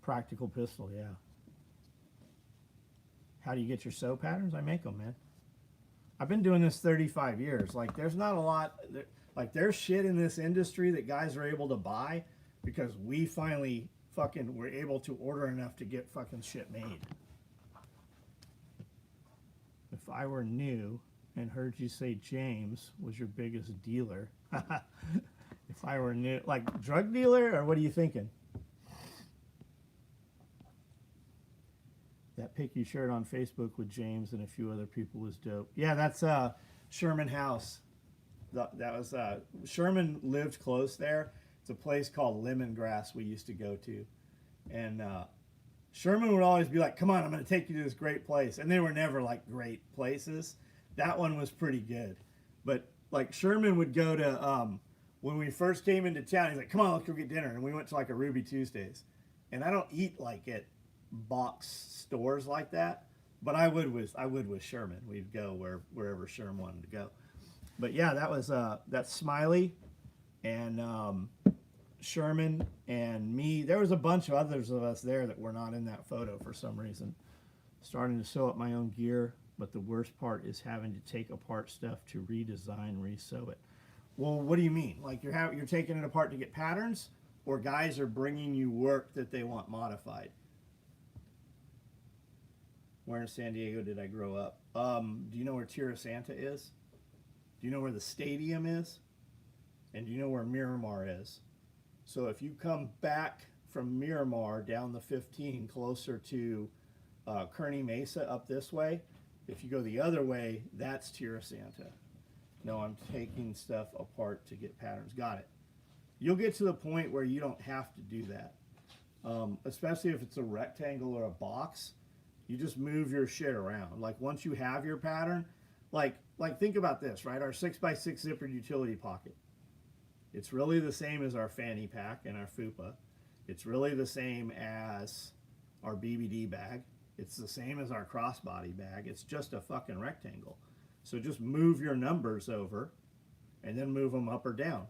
Practical pistol, yeah. How do you get your sew patterns? I make them, man. I've been doing this 35 years. Like, there's not a lot, like, there's shit in this industry that guys are able to buy because we finally fucking were able to order enough to get fucking shit made. If I were new and heard you say James was your biggest dealer, if I were new, like, drug dealer, or what are you thinking? That pic you shared on Facebook with James and a few other people was dope. Yeah, that's Sherman House. That was Sherman lived close there. It's a place called Lemongrass we used to go to. And Sherman would always be like, "Come on, I'm going to take you to this great place." And they were never like great places. That one was pretty good. But like Sherman would go to, when we first came into town, he's like, "Come on, let's go get dinner." And we went to like a Ruby Tuesdays. And I don't eat like at box stores like that, but I would with Sherman. We'd go wherever Sherman wanted to go. But yeah, that was that's Smiley and Sherman and me. There was a bunch of others of us there that were not in that photo for some reason. Starting to sew up my own gear, but the worst part is having to take apart stuff to redesign, resew it. Well, what do you mean? Like you're taking it apart to get patterns, or guys are bringing you work that they want modified? Where in San Diego did I grow up? Do you know where Tierra Santa is? Do you know where the stadium is? And do you know where Miramar is? So if you come back from Miramar down the 15 closer to Kearney Mesa up this way, if you go the other way, that's Tierra Santa. No, I'm taking stuff apart to get patterns. Got it. You'll get to the point where you don't have to do that. Especially if it's a rectangle or a box. You just move your shit around. Like once you have your pattern, like think about this, right? Our 6x6 zippered utility pocket. It's really the same as our fanny pack and our fupa. It's really the same as our BBD bag. It's the same as our crossbody bag. It's just a fucking rectangle. So just move your numbers over and then move them up or down.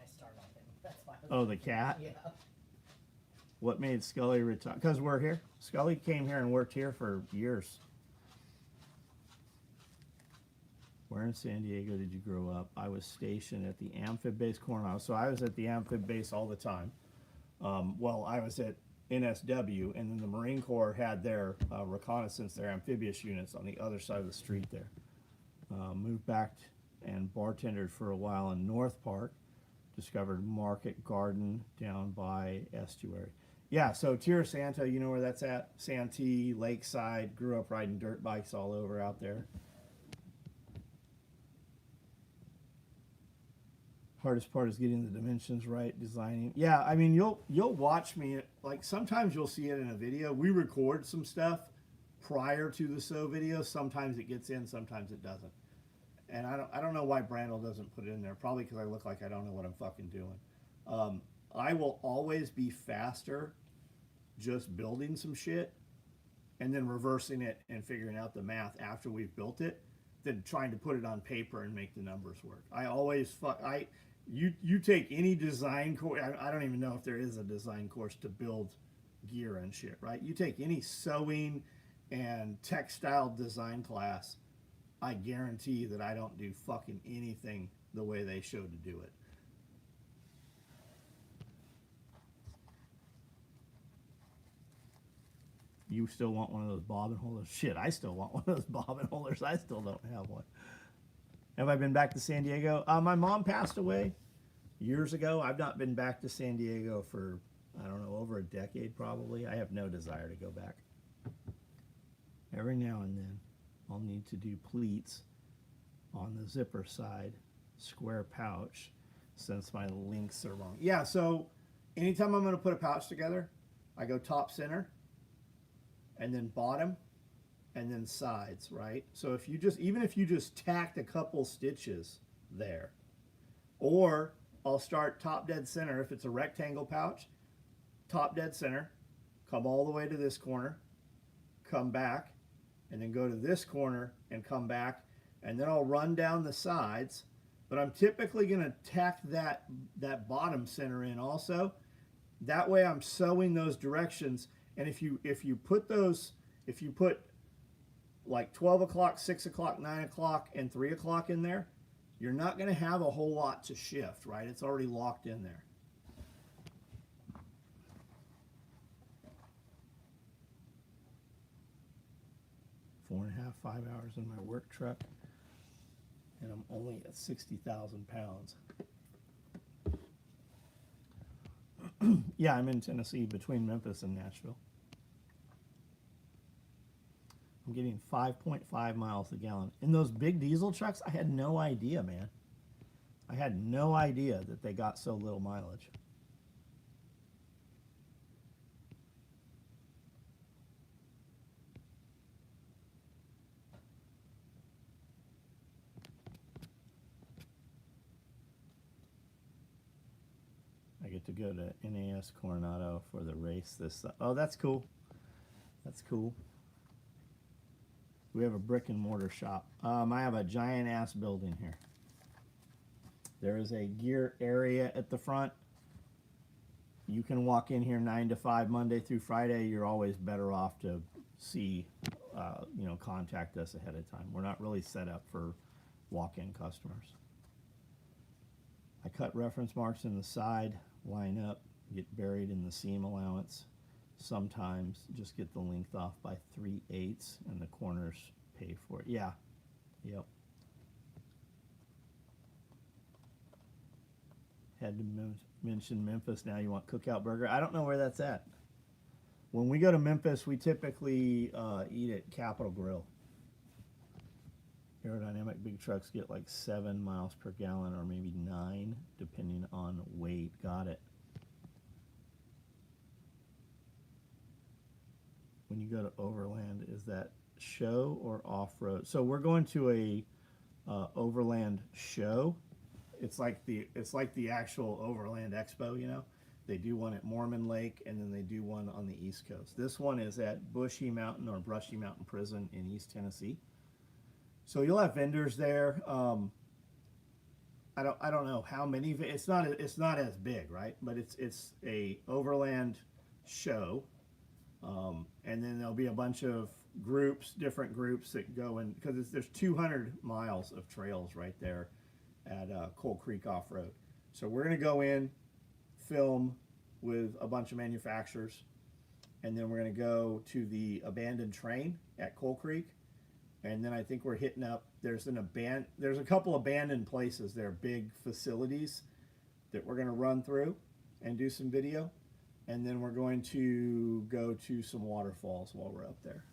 I start on him. That's why. Oh, the cat? Yeah. What made Scully retire? Because we're here. Scully came here and worked here for years. Where in San Diego did you grow up? I was stationed at the Amphib Base Cornwall. So I was at the Amphib Base all the time. Well, I was at NSW, and then the Marine Corps had their reconnaissance, their amphibious units on the other side of the street there. Moved back and bartendered for a while in North Park. discovered Market Garden down by Estuary. Yeah, so Tierra Santa, you know where that's at? Santee, Lakeside, grew up riding dirt bikes all over out there. Hardest part is getting the dimensions right, designing. Yeah, I mean, you'll watch me, like sometimes you'll see it in a video. We record some stuff prior to the SOE video. Sometimes it gets in, sometimes it doesn't. And I don't know why Brandel doesn't put it in there. Probably because I look like I don't know what I'm fucking doing. I will always be faster just building some shit and then reversing it and figuring out the math after we've built it than trying to put it on paper and make the numbers work. I always you take any design course. I don't even know if there is a design course to build gear and shit, right? You take any sewing and textile design class, I guarantee that I don't do fucking anything the way they showed to do it. You still want one of those bobbin holders? Shit, I still want one of those bobbin holders. I still don't have one. Have I been back to San Diego? My mom passed away years ago. I've not been back to San Diego for, I don't know, over a decade probably. I have no desire to go back. Every now and then, I'll need to do pleats on the zipper side, square pouch, since my links are wrong. Yeah, so anytime I'm going to put a pouch together, I go top center, and then bottom, and then sides, right? So if you just, even if you just tacked a couple stitches there, or I'll start top dead center if it's a rectangle pouch, top dead center, come all the way to this corner, come back, and then go to this corner and come back, and then I'll run down the sides, but I'm typically gonna tack that bottom center in also. That way I'm sewing those directions, and if you put like 12 o'clock, 6 o'clock, 9 o'clock, and 3 o'clock in there, you're not gonna have a whole lot to shift, right? It's already locked in there. Four and a half, 5 hours in my work truck, and I'm only at 60,000 pounds. Yeah, I'm in Tennessee between Memphis and Nashville. I'm getting 5.5 miles a gallon. In those big diesel trucks, I had no idea, man. I had no idea that they got so little mileage. I get to go to NAS Coronado for the race this. Oh, that's cool. That's cool. We have a brick and mortar shop. I have a giant ass building here. There is a gear area at the front. You can walk in here 9 to 5 Monday through Friday. You're always better off to see, contact us ahead of time. We're not really set up for walk-in customers. I cut reference marks in the side, line up, get buried in the seam allowance. Sometimes just get the length off by 3/8 and the corners pay for it. Yeah, yep. Had to mention Memphis. Now you want Cookout Burger. I don't know where that's at. When we go to Memphis, we typically eat at Capitol Grill. Aerodynamic big trucks get like 7 miles per gallon or maybe 9 depending on weight. Got it. When you go to Overland, is that show or off-road? So we're going to a Overland show. It's like the actual Overland Expo, you know. They do one at Mormon Lake, and then they do one on the East Coast. This one is at Bushy Mountain or Brushy Mountain Prison in East Tennessee. So you'll have vendors there. I don't know how many. It's not as big, right? But it's a Overland show, and then there'll be a bunch of groups, different groups that go in because there's 200 miles of trails right there at Coal Creek Off Road. So we're gonna go in, film with a bunch of manufacturers, and then we're gonna go to the abandoned train at Coal Creek. And then I think we're hitting up, there's a couple abandoned places there, big facilities that we're going to run through and do some video. And then we're going to go to some waterfalls while we're up there.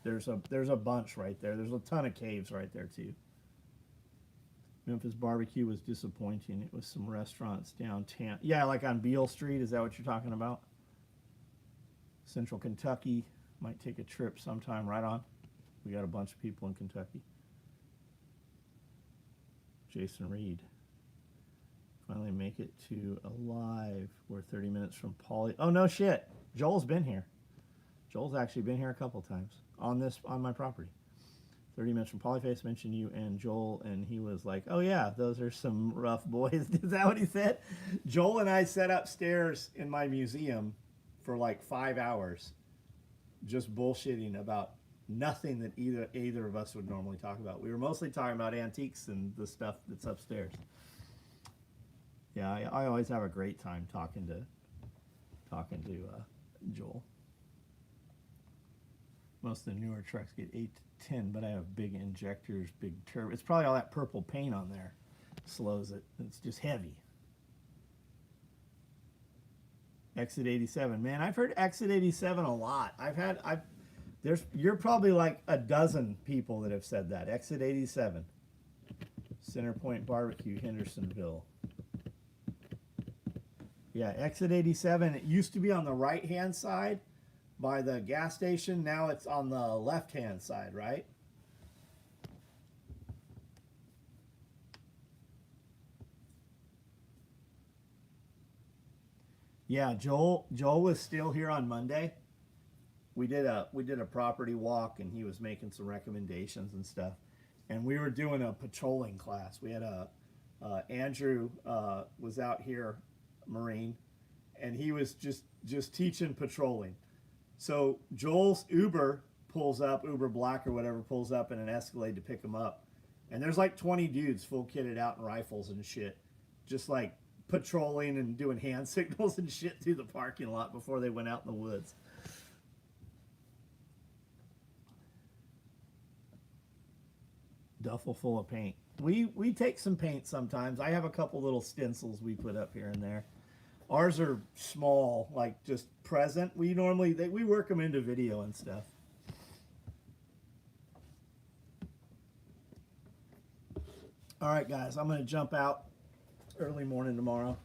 There's a bunch right there. There's a ton of caves right there too. Memphis barbecue was disappointing. It was some restaurants downtown. Yeah, like on Beale Street. Is that what you're talking about? Central Kentucky. Might take a trip sometime. Right on. We got a bunch of people in Kentucky. Jason Reed. Finally make it to Alive. We're 30 minutes from Pauly. Oh, no shit. Joel's been here. Joel's actually been here a couple times on my property. 30 minutes from Polyface mentioned you and Joel, and he was like, oh yeah, those are some rough boys. Is that what he said? Joel and I sat upstairs in my museum for like 5 hours just bullshitting about nothing that either of us would normally talk about. We were mostly talking about antiques and the stuff that's upstairs. Yeah, I always have a great time talking to Joel. Most of the newer trucks get 8 to 10, but I have big injectors, big turbo. It's probably all that purple paint on there slows it. It's just heavy. Exit 87, man. I've heard Exit 87 a lot. You're probably like a dozen people that have said that. Exit 87, Center Point Barbecue, Hendersonville. Yeah, Exit 87. It used to be on the right-hand side by the gas station. Now it's on the left-hand side, right? Yeah, Joel was still here on Monday. We did a property walk, and he was making some recommendations and stuff. And we were doing a patrolling class. We had Andrew was out here, Marine, and he was just teaching patrolling. So Joel's Uber pulls up, Uber Black or whatever, pulls up in an Escalade to pick him up. And there's like 20 dudes full kitted out in rifles and shit, just like patrolling and doing hand signals and shit through the parking lot before they went out in the woods. Duffel full of paint. We take some paint sometimes. I have a couple little stencils we put up here and there. Ours are small, like just present. We work them into video and stuff. All right, guys, I'm going to jump out early morning tomorrow.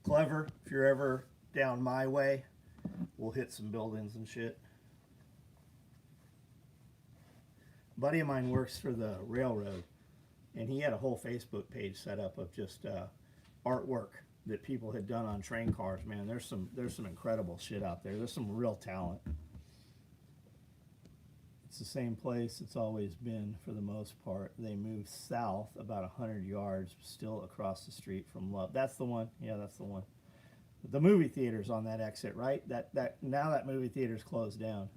Clever, if you're ever down my way, we'll hit some buildings and shit. A buddy of mine works for the railroad, and he had a whole Facebook page set up of just artwork that people had done on train cars. Man, there's some incredible shit out there. There's some real talent. It's the same place it's always been for the most part. They moved south about 100 yards, still across the street from Love. That's the one. Yeah, that's the one. The movie theater's on that exit, right? Now that movie theater's closed down.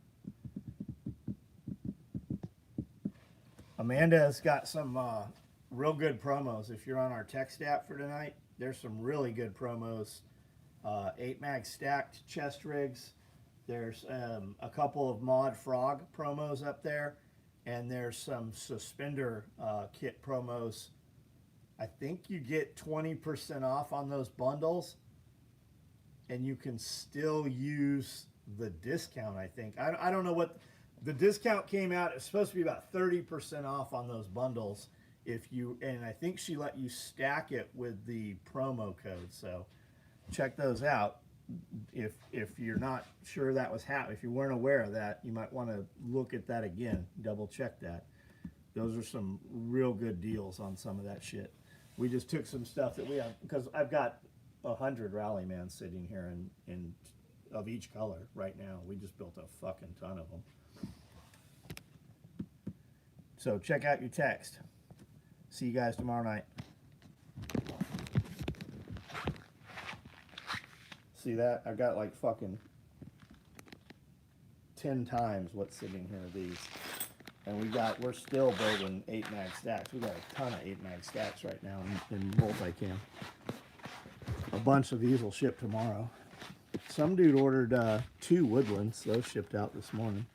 Amanda's got some real good promos. If you're on our text app for tonight, there's some really good promos. 8 mag stacked chest rigs. There's a couple of Mod Frog promos up there, and there's some suspender kit promos. I think you get 20% off on those bundles, and you can still use the discount, I think. I don't know what the discount came out. It's supposed to be about 30% off on those bundles and I think she let you stack it with the promo code. So check those out. If you're not sure that was happening, if you weren't aware of that, you might want to look at that again, double check that. Those are some real good deals on some of that shit. We just took some stuff that we have, because I've got 100 Rallyman sitting here in of each color right now. We just built a fucking ton of them. So check out your text. See you guys tomorrow night. See that? I've got like fucking 10 times what's sitting here of these. And we're still building 8 mag stacks. We got a ton of 8 mag stacks right now in multicam. A bunch of these will ship tomorrow. Some dude ordered 2 Woodlands. Those shipped out this morning.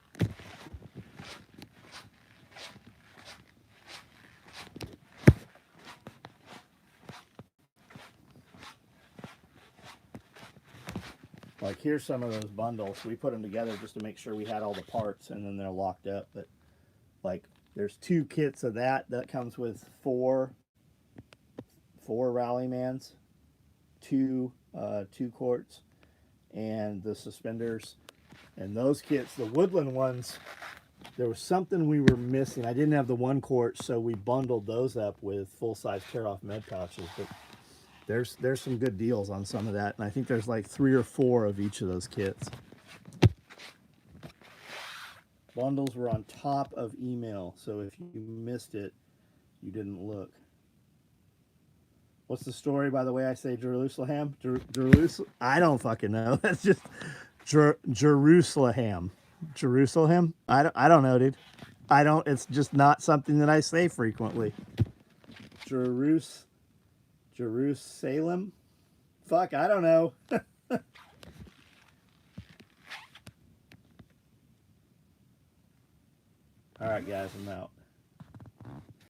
Like here's some of those bundles. We put them together just to make sure we had all the parts, and then they're locked up. But like there's 2 kits of that. That comes with 4 Rallymans, 2 quarts, and the suspenders. And those kits, the Woodland ones, there was something we were missing. I didn't have the 1 quart, so we bundled those up with full-size tear-off med pouches. But there's some good deals on some of that, and I think there's like 3 or 4 of each of those kits. Bundles were on top of email, so if you missed it, you didn't look. What's the story, by the way I say Jerusalem? Jerusalem? I don't fucking know. That's just Jerusalem. Jerusalem? I don't know, dude. It's just not something that I say frequently. Jerusalem? Fuck, I don't know. All right, guys, I'm out.